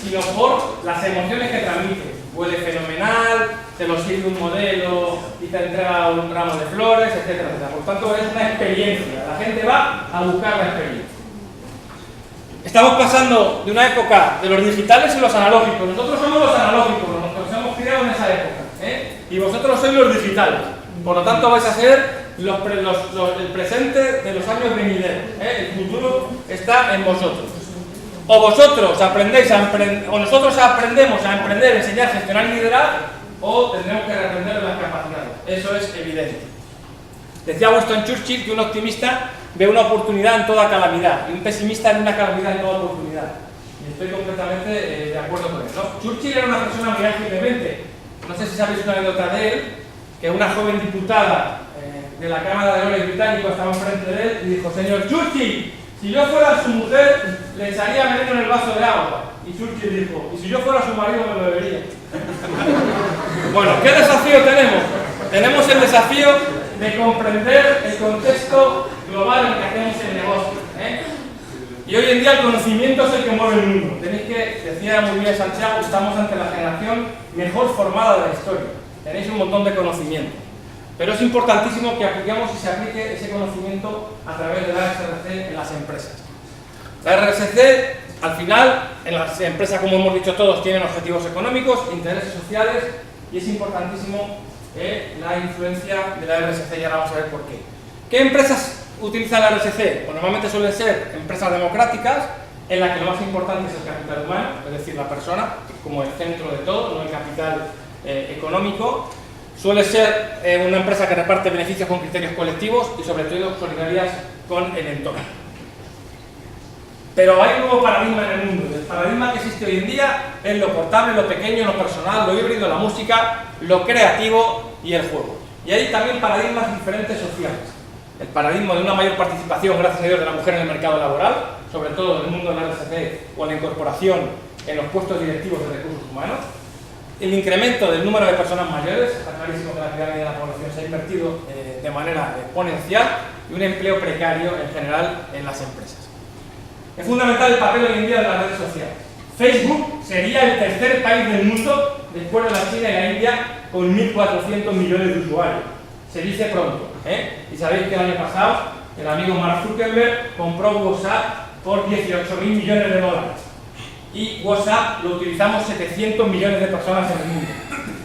sino por las emociones que transmiten. Huele fenomenal, te lo sirve un modelo y te entrega un ramo de flores, etcétera, etcétera. Por tanto, es una experiencia. La gente va a buscar la experiencia. Estamos pasando de una época de los digitales y los analógicos. Nosotros somos los analógicos, nos hemos criado en esa época, y vosotros sois los digitales. Por lo tanto, vais a ser el presente de los años venideros. El futuro está en vosotros. O vosotros aprendéis o nosotros aprendemos a emprender, enseñar, gestionar y liderar, o tendremos que reaprender las capacidades. Eso es evidente. Decía Winston Churchill que un optimista ve una oportunidad en toda calamidad y un pesimista en una calamidad en toda oportunidad. Y estoy completamente de acuerdo con él, ¿no? Churchill era una persona muy ágil de mente. No sé si sabéis una anécdota de él, que una joven diputada de la Cámara de Lores británico estaba enfrente de él y dijo: señor Churchill, si yo fuera su mujer, le echaría veneno en el vaso de agua. Y Churchill dijo: y si yo fuera su marido, me lo bebería. Bueno, ¿qué desafío tenemos? Tenemos el desafío de comprender el contexto global en el que hacemos el negocio. Y hoy en día el conocimiento es el que mueve el mundo. Tenéis que, decía muy bien Santiago, estamos ante la generación mejor formada de la historia. Tenéis un montón de conocimiento. Pero es importantísimo que apliquemos y se aplique ese conocimiento a través de la RSC en las empresas. La RSC, al final, en las empresas, como hemos dicho todos, tienen objetivos económicos, intereses sociales, y es importantísimo la influencia de la RSC, y ahora vamos a ver por qué. ¿Qué empresas utilizan la RSC? Pues normalmente suelen ser empresas democráticas, en las que lo más importante es el capital humano, es decir, la persona, como el centro de todo, no el capital económico. Suele ser una empresa que reparte beneficios con criterios colectivos y sobre todo solidarias con el entorno. Pero hay un nuevo paradigma en el mundo. El paradigma que existe hoy en día es lo portable, lo pequeño, lo personal, lo híbrido, la música, lo creativo y el juego. Y hay también paradigmas diferentes sociales. El paradigma de una mayor participación, gracias a Dios, de la mujer en el mercado laboral, sobre todo en el mundo de la RSC o la incorporación en los puestos directivos de recursos humanos. El incremento del número de personas mayores, está clarísimo que la pirámide de la población se ha invertido de manera exponencial, y un empleo precario en general en las empresas. Es fundamental el papel hoy en día de las redes sociales. Facebook sería el tercer país del mundo, después de la China y la India, con 1.400 millones de usuarios. Se dice pronto, Y sabéis que el año pasado el amigo Mark Zuckerberg compró WhatsApp por $18.000 millones. Y WhatsApp lo utilizamos 700 millones de personas en el mundo.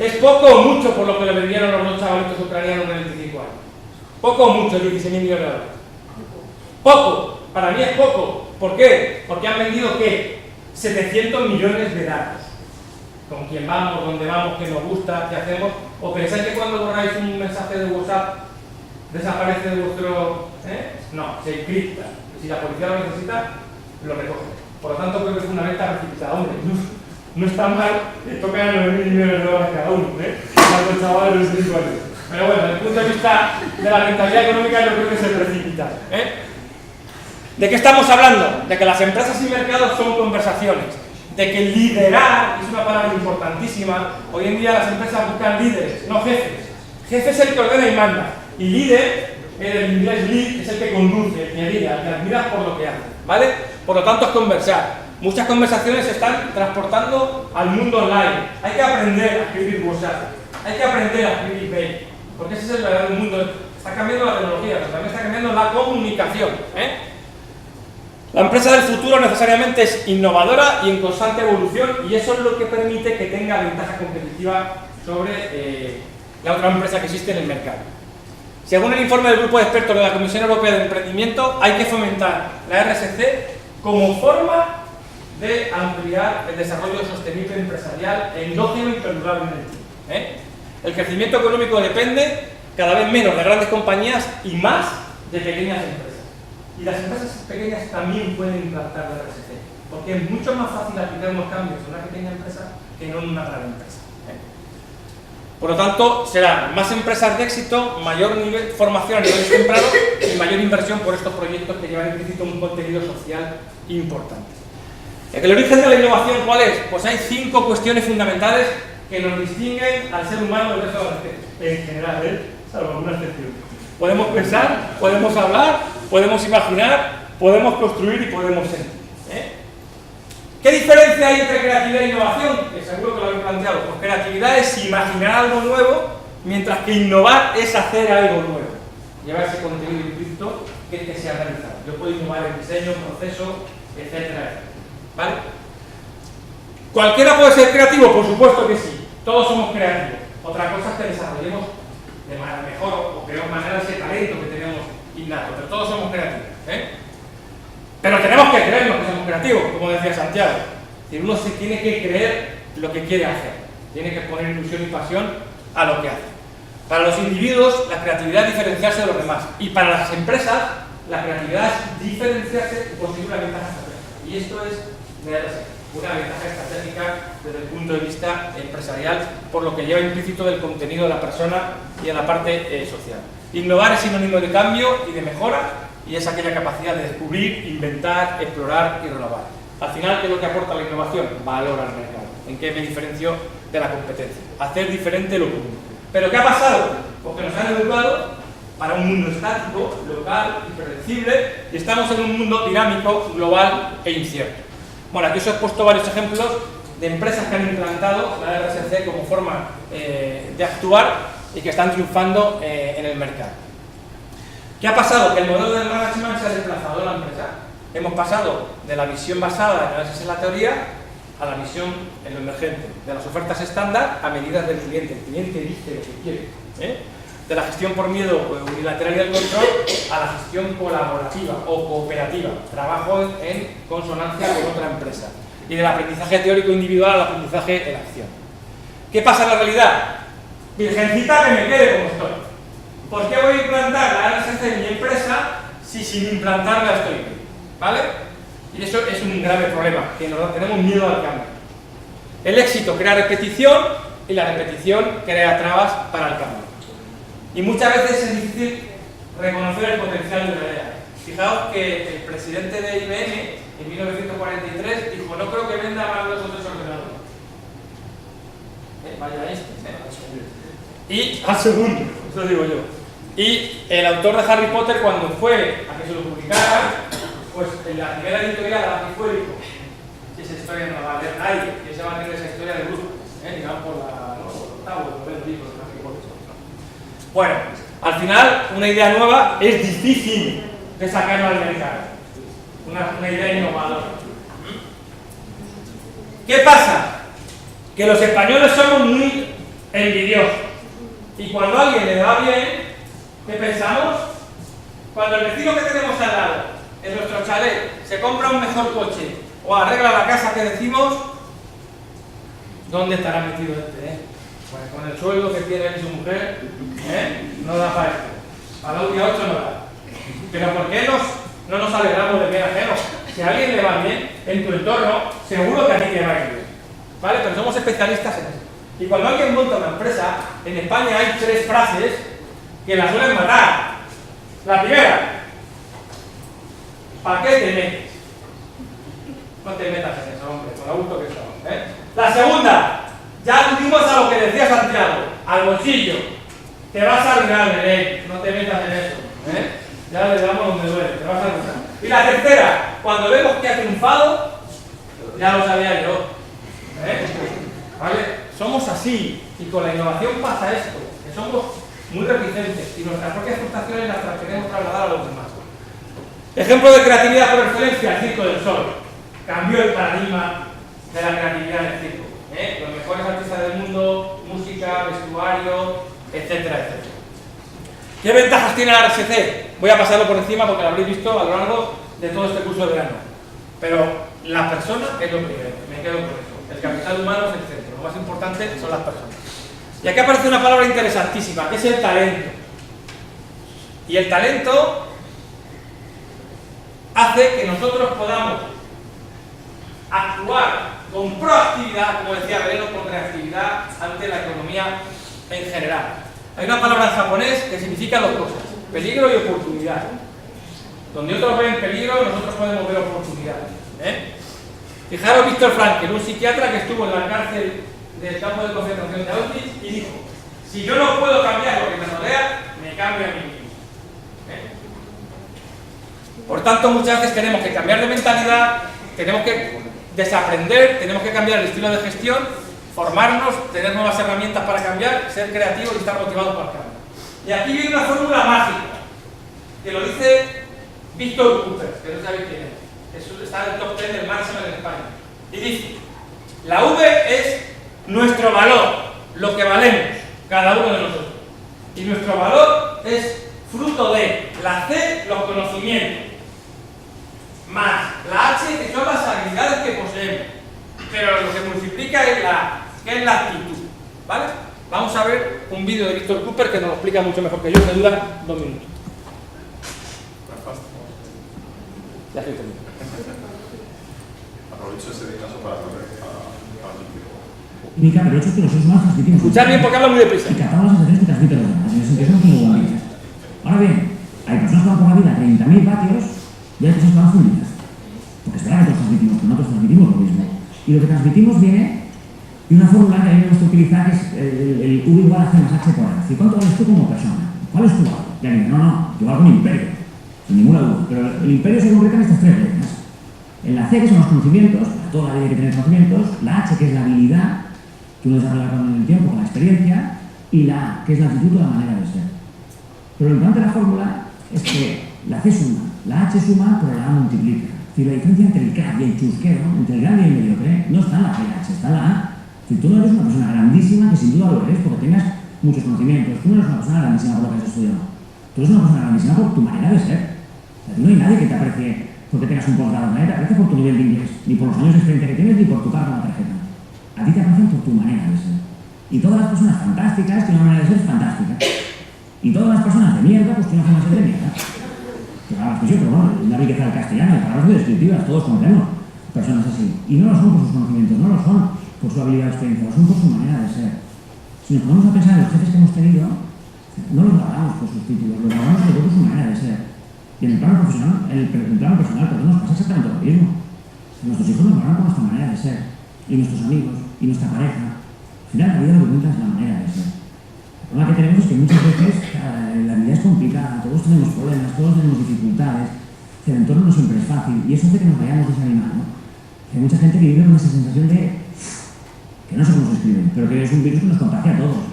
¿Es poco o mucho por lo que le vendieron los dos chavalitos ucranianos de 25 años? ¿Poco o mucho 16.000 millones de dólares? Poco. Para mí es poco. ¿Por qué? Porque han vendido, ¿qué? 700 millones de datos. Con quién vamos, dónde vamos, qué nos gusta, qué hacemos. ¿O pensáis que cuando borráis un mensaje de WhatsApp desaparece de vuestro... No, se encripta. Y si la policía lo necesita, lo recoge. Por lo tanto, creo que es una venta precipitada. Hombre, no está mal, tocan a 9.000 millones de dólares cada uno, para los chavales de los 5 años. Pero bueno, desde el punto de vista de la rentabilidad económica, yo creo que se precipita. ¿De qué estamos hablando? De que las empresas y mercados son conversaciones. De que liderar es una palabra importantísima. Hoy en día las empresas buscan líderes, no jefes. Jefe es el que ordena y manda. Y líder, en inglés lead, es el que conduce, el que guía, el que admira por lo que hace, ¿vale? Por lo tanto es conversar. Muchas conversaciones se están transportando al mundo online. Hay que aprender a escribir WhatsApp. Hay que aprender a escribir mail. Porque ese es el verdadero mundo. Está cambiando la tecnología, pero también está cambiando la comunicación. La empresa del futuro necesariamente es innovadora y en constante evolución, y eso es lo que permite que tenga ventaja competitiva sobre la otra empresa que existe en el mercado. Según el informe del grupo de expertos de la Comisión Europea de Emprendimiento, hay que fomentar la RSC como forma de ampliar el desarrollo sostenible empresarial endógeno y perdurable en el tiempo. El crecimiento económico depende cada vez menos de grandes compañías y más de pequeñas empresas. Y las empresas pequeñas también pueden implantar la RSC, porque es mucho más fácil aplicar unos cambios en una pequeña empresa que no en una gran empresa. Por lo tanto, serán más empresas de éxito, mayor formación a nivel temprano y mayor inversión por estos proyectos que llevan implícito un contenido social importante. ¿El origen de la innovación cuál es? Pues hay 5 cuestiones fundamentales que nos distinguen al ser humano del resto de las especies, en general, salvo alguna excepción. Podemos pensar, podemos hablar, podemos imaginar, podemos construir y podemos sentir. ¿Qué diferencia hay entre creatividad e innovación? Que seguro que lo habéis planteado. Pues creatividad es imaginar algo nuevo, mientras que innovar es hacer algo nuevo. Llevar ese contenido implícito que es que sea realizado. Yo puedo innovar en diseño, proceso, etcétera, ¿vale? ¿Cualquiera puede ser creativo? Por supuesto que sí. Todos somos creativos. Otra cosa es que desarrollemos de manera mejor o creemos manera ese talento que tenemos innato, pero todos somos creativos, Pero tenemos que creernos que somos creativos, como decía Santiago. Es decir, uno se tiene que creer lo que quiere hacer, tiene que poner ilusión y pasión a lo que hace. Para los individuos, la creatividad es diferenciarse de los demás, y para las empresas, la creatividad es diferenciarse y conseguir una ventaja estratégica. Y esto es una ventaja estratégica desde el punto de vista empresarial, por lo que lleva implícito del contenido de la persona y en la parte social. Innovar es sinónimo de cambio y de mejora, y es aquella capacidad de descubrir, inventar, explorar y renovar. Al final, ¿qué es lo que aporta la innovación? Valor al mercado. ¿En qué me diferencio de la competencia? Hacer diferente lo común. ¿Pero qué ha pasado? Porque nos han educado para un mundo estático, local, impredecible, y estamos en un mundo dinámico, global e incierto. Bueno, aquí os he puesto varios ejemplos de empresas que han implantado la RSC como forma de actuar y que están triunfando en el mercado. ¿Qué ha pasado? Que el modelo del management se ha desplazado en la empresa. Hemos pasado de la visión basada en análisis en la teoría a la visión en lo emergente, de las ofertas estándar a medidas del cliente. El cliente dice lo que quiere. De la gestión por miedo unilateral y del control a la gestión colaborativa o cooperativa, trabajo en consonancia con otra empresa, y del aprendizaje teórico individual al aprendizaje en acción. ¿Qué pasa en la realidad? Virgencita, que me quede como estoy. ¿Por qué voy a implantar la RSC en mi empresa si sin implantarla estoy bien? ¿Vale? Y eso es un grave problema, que tenemos miedo al cambio. El éxito crea repetición y la repetición crea trabas para el cambio. Y muchas veces es difícil reconocer el potencial de una idea. Fijaos que el presidente de IBM en 1943 dijo: no creo que venda más de 2 o 3 ordenadores. Vaya este. Y al segundo, eso digo yo. Y el autor de Harry Potter, cuando fue a que se lo publicara, pues en la primera editorial a la que fue, dijo: si esa historia no la va a leer nadie, que se va a tener esa historia de grupo, digamos por la octavo, por el libro de Harry Potter. Bueno, al final, una idea nueva es difícil de sacarla al mercado. Una idea innovadora. ¿Qué pasa? Que los españoles somos muy envidiosos. Y cuando a alguien le va bien, ¿qué pensamos? Cuando el vecino que tenemos al lado, en nuestro chalet, se compra un mejor coche o arregla la casa que decimos, ¿dónde estará metido este? Pues con el sueldo que tiene su mujer, no da para esto. Para un día 8 no da. Pero ¿por qué no nos alegramos de bien ajeno? Si a alguien le va bien en tu entorno, seguro que a ti te va a ir bien. ¿Vale? Pero somos especialistas en eso. Y cuando alguien monta una empresa, en España hay 3 frases que la suelen matar. La primera: ¿para qué te metes? No te metas en eso, hombre, con lo gusto que estamos. La segunda: ya aludimos a lo que decía Santiago, al bolsillo. Te vas a arruinar, Belén, no te metas en eso. Ya le damos donde duele, te vas a arruinar. Y la tercera: cuando vemos que ha triunfado, ya lo sabía yo. ¿Vale? Somos así, y con la innovación pasa esto, que somos muy reticentes y nuestras propias frustraciones las queremos trasladar a los demás. Ejemplo de creatividad por excelencia: el Circo del Sol. Cambió el paradigma de la creatividad en el circo. Los mejores artistas del mundo, música, vestuario, etcétera, etcétera. ¿Qué ventajas tiene la RSC? Voy a pasarlo por encima porque lo habréis visto a lo largo de todo este curso de verano. Pero la persona es lo primero, me quedo con eso. El capital humano es el centro, lo más importante son las personas. Y aquí aparece una palabra interesantísima, que es el talento. Y el talento hace que nosotros podamos actuar con proactividad, como decía Belén, o con reactividad ante la economía en general. Hay una palabra en japonés que significa 2 cosas: peligro y oportunidad. Donde otros ven peligro, nosotros podemos ver oportunidades. Fijaros, Víctor Frankl, un psiquiatra que estuvo en la cárcel del campo de concentración de Auschwitz, y dijo: si yo no puedo cambiar lo que me rodea, me cambio a mí mismo. Por tanto, muchas veces tenemos que cambiar de mentalidad, tenemos que desaprender, tenemos que cambiar el estilo de gestión, formarnos, tener nuevas herramientas para cambiar, ser creativos y estar motivados para cambiar. Y aquí viene una fórmula mágica, que lo dice Víctor Cooper, que no sabéis quién es. Eso está en el top 10 del Management en España. Y dice, la V es nuestro valor, lo que valemos, cada uno de nosotros. Y nuestro valor es fruto de la C, los conocimientos, más la H, que son las habilidades que poseemos. Pero lo que multiplica es la A, que es la actitud. ¿Vale? Vamos a ver un vídeo de Víctor Cooper que nos lo explica mucho mejor que yo, que dura 2 minutos. Ya estoy terminando. Aprovecho ese caso para Mica, pero hecho que los seres humanos transmitimos. Escuchad bien porque habla muy deprisa. Y captamos las sensaciones que transmiten los demás, en el sentido que somos como bombillas. Ahora bien, hay personas que van por la vida a 30.000 vatios y hay personas que van fundidas. Porque es verdad que todos transmitimos, pero no todos transmitimos lo mismo. Y lo que transmitimos viene de una fórmula que a mí me gusta utilizar, que es el V igual a C más H por A. ¿Y cuánto vales tú como persona? ¿Cuál es tu valor? Ya digo, no, yo valgo un imperio, sin ninguna duda. Pero el imperio se concreta en estas 3 letras. En la C, que son los conocimientos, para toda la vida hay que tener conocimientos, la H, que es la habilidad que uno desarrolla con el tiempo, con la experiencia, y la A, que es la actitud o la manera de ser. Pero lo importante de la fórmula es que la C suma, la H suma, pero la A multiplica. Es decir, la diferencia entre el crack y el chusquero, entre el grande y el mediocre, no está en la C y la H, está en la A. Es decir, tú no eres una persona grandísima, que sin duda lo eres, porque tengas muchos conocimientos. Tú no eres una persona grandísima por lo que has estudiado. Tú eres una persona grandísima por tu manera de ser. O sea, tú no hay nadie que te aprecie porque tengas un posgrado, nadie te aprecia por tu nivel de inglés, ni por los años de experiencia que tienes, ni por tu cargo en la tarjeta. A ti te aprecian por tu manera de ser. Y todas las personas fantásticas tienen una manera de ser fantástica. Y todas las personas de mierda pues tienen una forma de ser de mierda. Pero bueno, es la riqueza del castellano, de palabras muy descriptivas, todos conocemos personas así. Y no lo son por sus conocimientos, no lo son por su habilidad de experiencia, lo son por su manera de ser. Si nos ponemos a pensar en los jefes que hemos tenido, no los valoramos por sus títulos, los valoramos por su manera de ser. Y en el plano profesional, nos pasa exactamente lo mismo. Nuestros hijos nos valoran por nuestra manera de ser, y nuestros amigos, y nuestra pareja. Al final, la vida lo que cuenta es la manera de ser. El problema que tenemos es que muchas veces la vida es complicada, todos tenemos problemas, todos tenemos dificultades, el entorno no siempre es fácil, y eso hace que nos vayamos desanimando. Hay mucha gente que vive con esa sensación de que no sé cómo se escribe, pero que es un virus que nos contagia a todos.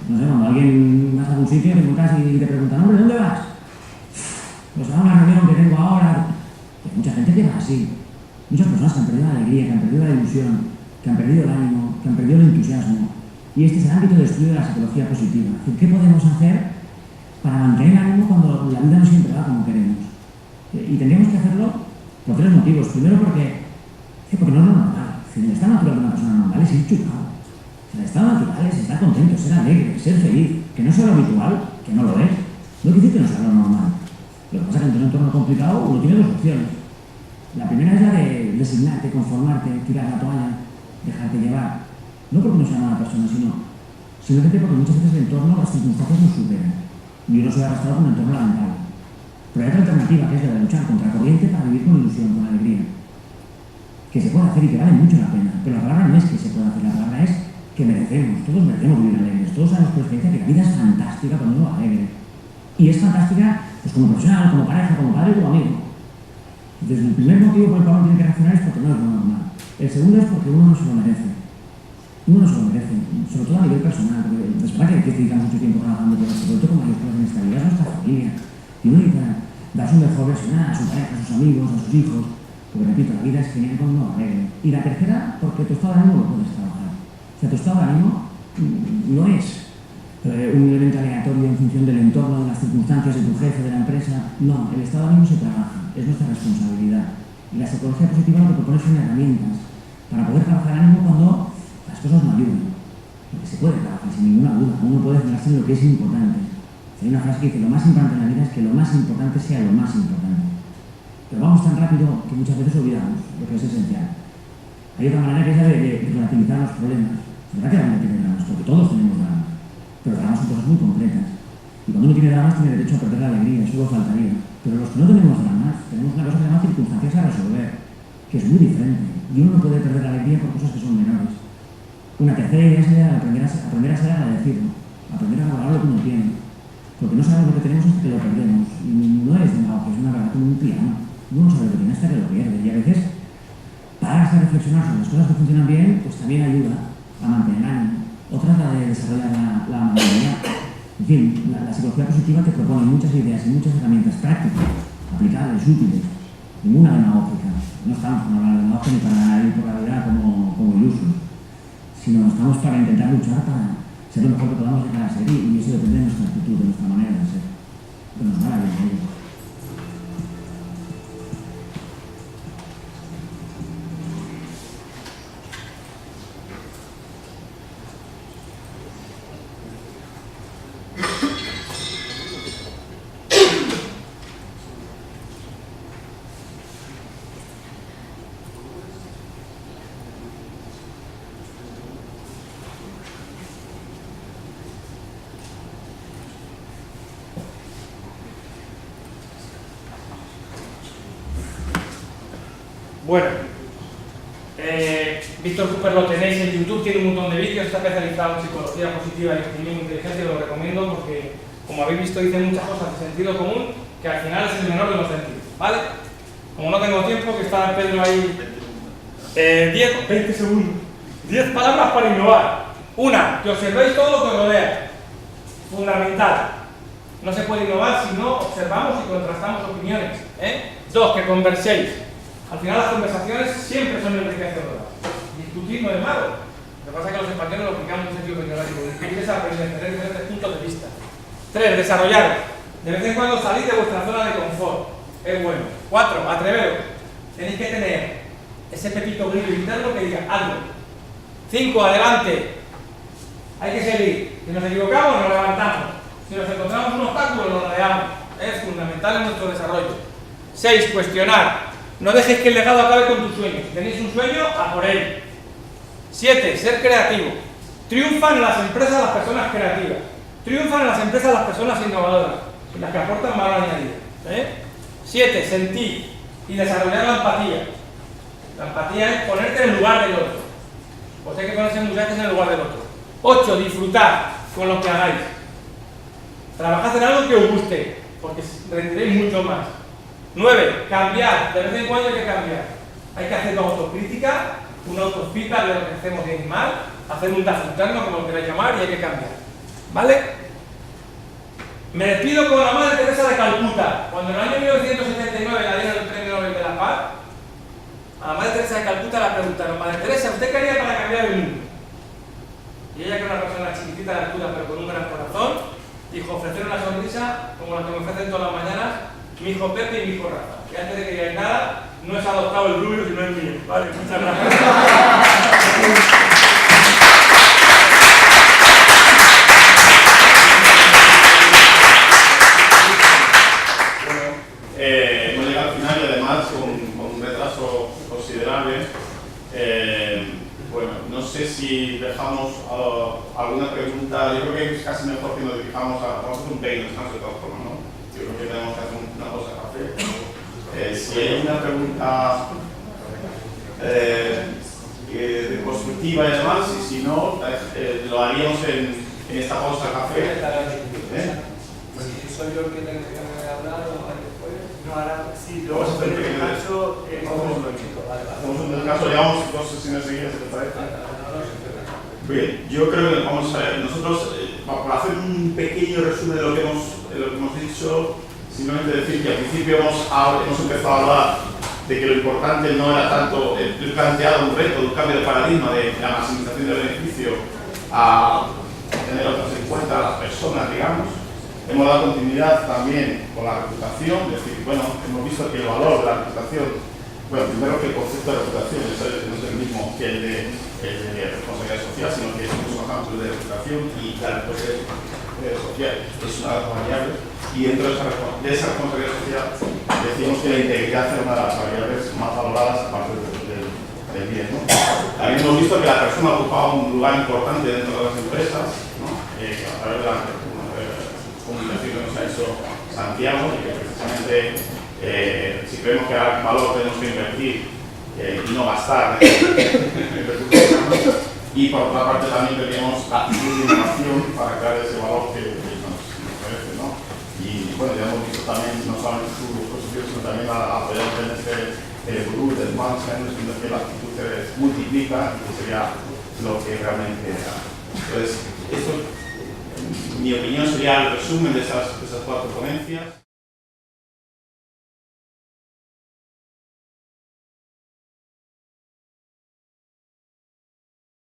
No sé, cuando alguien vas a algún sitio y te preguntan, hombre, ¿dónde vas? Pues a una reunión que tengo ahora. Pues mucha gente llega así. Muchas personas que han perdido la alegría, que han perdido la ilusión, que han perdido el ánimo, que han perdido el entusiasmo. Y este es el ámbito de estudio de la psicología positiva. Es decir, ¿qué podemos hacer para mantener el ánimo cuando la vida no siempre va como queremos? Y tendríamos que hacerlo por 3 motivos. Primero porque no es lo normal. El estado natural de una persona normal es ir chupado. El estado natural es estar contento, ser alegre, ser feliz. Que no sea lo habitual, que no lo es. No quiere decir que no sea lo normal. Lo que pasa es que en un entorno complicado uno tiene 2 opciones. La primera es la de resignarte, conformarte, tirar la toalla, dejarte llevar. No porque no sea mala persona, sino simplemente porque muchas veces el entorno, las circunstancias nos superan. Y uno se ve arrastrado con un entorno lamentable. Pero hay otra alternativa, que es la de luchar contra corriente para vivir con ilusión, con alegría. Que se puede hacer y que vale mucho la pena. Pero la palabra no es que se pueda hacer, la palabra es que merecemos. Todos merecemos vivir alegres. Todos sabemos por experiencia que la vida es fantástica cuando uno alegre. Y es fantástica pues como profesional, como pareja, como padre, como amigo. Entonces, el primer motivo por el cual uno tiene que reaccionar es porque no es lo normal. El segundo es porque uno no se lo merece. Uno no se lo merece, sobre todo a nivel personal, porque es verdad que dedicamos mucho tiempo trabajando por esto, pero todo con mayúsculas en esta vida es nuestra familia. Y uno necesita dar su mejor versión a su pareja, a sus amigos, a sus hijos. Porque repito, la vida es genial cuando uno alegre. Y la tercera, porque tu estado de ánimo lo puedes trabajar. O sea, tu estado de ánimo no es un elemento aleatorio en función del entorno, de las circunstancias, de tu jefe, de la empresa. No, el estado de ánimo se trabaja, es nuestra responsabilidad. Y la psicología positiva lo que propone son herramientas para poder trabajar el ánimo cuando las cosas no ayudan. Porque se puede trabajar sin ninguna duda, uno puede centrarse en lo que es importante. Hay una frase que dice, lo más importante en la vida es que lo más importante sea lo más importante. Pero vamos tan rápido que muchas veces olvidamos lo que es esencial. Hay otra manera que es la de relativizar los problemas. Es verdad que la vida tiene dramas, porque todos tenemos dramas. Pero dramas son cosas muy concretas. Y cuando uno tiene dramas tiene derecho a perder la alegría, eso lo faltaría. Pero los que no tenemos dramas, tenemos una cosa que se llama circunstancias a resolver, que es muy diferente. Y uno no puede perder la alegría por cosas que son menores. Una tercera idea sería aprender a ser agradecido, aprender a valorar lo que uno tiene. Porque no sabemos lo que tenemos hasta que lo perdemos. No es demagogia, es una verdad como un piano. Uno no sabe lo que tiene hasta que lo pierde. Y a veces, pararse a reflexionar sobre las cosas que funcionan bien, pues también ayuda a mantener el ánimo. Otra es la de desarrollar la mayoría. En fin, la psicología positiva te propone muchas ideas y muchas herramientas prácticas, aplicables, útiles. Ninguna demagógica. No estamos para hablar de demagogia ni para ir por la vida como ilusos, sino estamos para intentar luchar para ser lo mejor que podamos llegar a ser, y eso depende de nuestra actitud, de nuestra manera de ser. Pero nos da la vida. Bueno, Víctor Cooper lo tenéis en YouTube, tiene un montón de vídeos, está especializado en psicología positiva y optimismo inteligente, lo recomiendo porque, como habéis visto, dice muchas cosas de sentido común que al final es el menor de los sentidos, ¿vale? Como no tengo tiempo, que está Pedro ahí, 20 segundos, 10 palabras para innovar. Una, que observéis todo lo que os rodea, fundamental. No se puede innovar si no observamos y contrastamos opiniones, ¿eh? 2, que converséis. Al final las conversaciones siempre son enriquecedoras. Discutir no es malo. Lo que pasa es que los españoles lo aplicamos en un sentido peyorativo. Discutir es aprender, tener diferentes puntos de vista. 3, desarrollar. De vez en cuando salid de vuestra zona de confort. Es bueno. 4, atreveros. Tenéis que tener ese pepito grillo interno que diga hazlo. 5, adelante. Hay que seguir. Si nos equivocamos, nos levantamos. Si nos encontramos un obstáculo, nos rodeamos. Es fundamental en nuestro desarrollo. 6, cuestionar. No dejes que el legado acabe con tus sueños. Tenéis un sueño, a por él. 7, ser creativo. Triunfan en las empresas las personas creativas. Triunfan en las empresas las personas innovadoras, las que aportan valor añadido. 7, sentir y desarrollar la empatía. La empatía es ponerte en el lugar del otro. Pues hay que ponerse muchas veces en el lugar del otro. 8, disfrutar con lo que hagáis. Trabajad en algo que os guste, porque rendiréis mucho más. 9, cambiar. De vez en cuando hay que cambiar. Hay que hacer una autocrítica, una autofeedback de lo que hacemos bien y mal, hacer un DAF interno, como lo queráis llamar, y hay que cambiar. ¿Vale? Me despido con la Madre Teresa de Calcuta. Cuando en el año 1979 la dieron el Premio Nobel de la Paz, a la Madre Teresa de Calcuta la preguntaron: Madre Teresa, ¿usted qué haría para cambiar el mundo? Y ella, que era una persona chiquitita de altura pero con un gran corazón, dijo: ofrecer una sonrisa como la que me ofrecen todas las mañanas mi hijo Pepe y mi hijo Rafa, que antes de que digáis nada, no es adoptado el rubio, sino el mío. Vale, muchas gracias. Hemos llegado al final y además con un retraso considerable. Bueno, no sé si dejamos alguna pregunta. Yo creo que es casi mejor que nos dirijamos a... Vamos a hacer un pequeño descanso de todas formas, ¿no? Yo creo que tenemos que hacer una pausa de café. Si hay una pregunta constructiva y demás, y si no, lo haríamos en esta pausa de café. ¿Soy yo el que tengo que hablar o después? No, ahora sí, luego Vamos a hacer un pequeño descanso. Hacemos un descanso, llevamos 2 sesiones seguidas, ¿te parece? Bien, yo creo que vamos a ver, nosotros, para hacer un pequeño resumen de lo que hemos dicho, simplemente decir que al principio hemos empezado a hablar de que lo importante no era tanto el planteado un reto de un cambio de paradigma de la maximización del beneficio a tener otras en cuenta a las personas, digamos. Hemos dado continuidad también con la reputación, es decir, bueno, hemos visto que el valor de la reputación, bueno, primero que el concepto de reputación no es el mismo que el de responsabilidad social, sino que es mucho más amplio de reputación, y la responsabilidad social es una de las variables, y dentro de esa responsabilidad social decimos que la integridad es una de las variables más valoradas aparte del bien, ¿no? También hemos visto que la persona ocupaba un lugar importante dentro de las empresas, ¿no? A través de la comunicación que nos ha hecho Santiago, y que precisamente si creemos que hay valor tenemos que invertir y no gastar en recursos humanos. Y por otra parte también tenemos actitud de innovación para crear ese valor que nos parece, ¿no? también, no solamente su exposición, sino también a apoyar en este gurú del Mansen, sino que la actitud se multiplica y que sería lo que realmente era. Entonces, esto, en mi opinión, sería el resumen de esas 4 ponencias.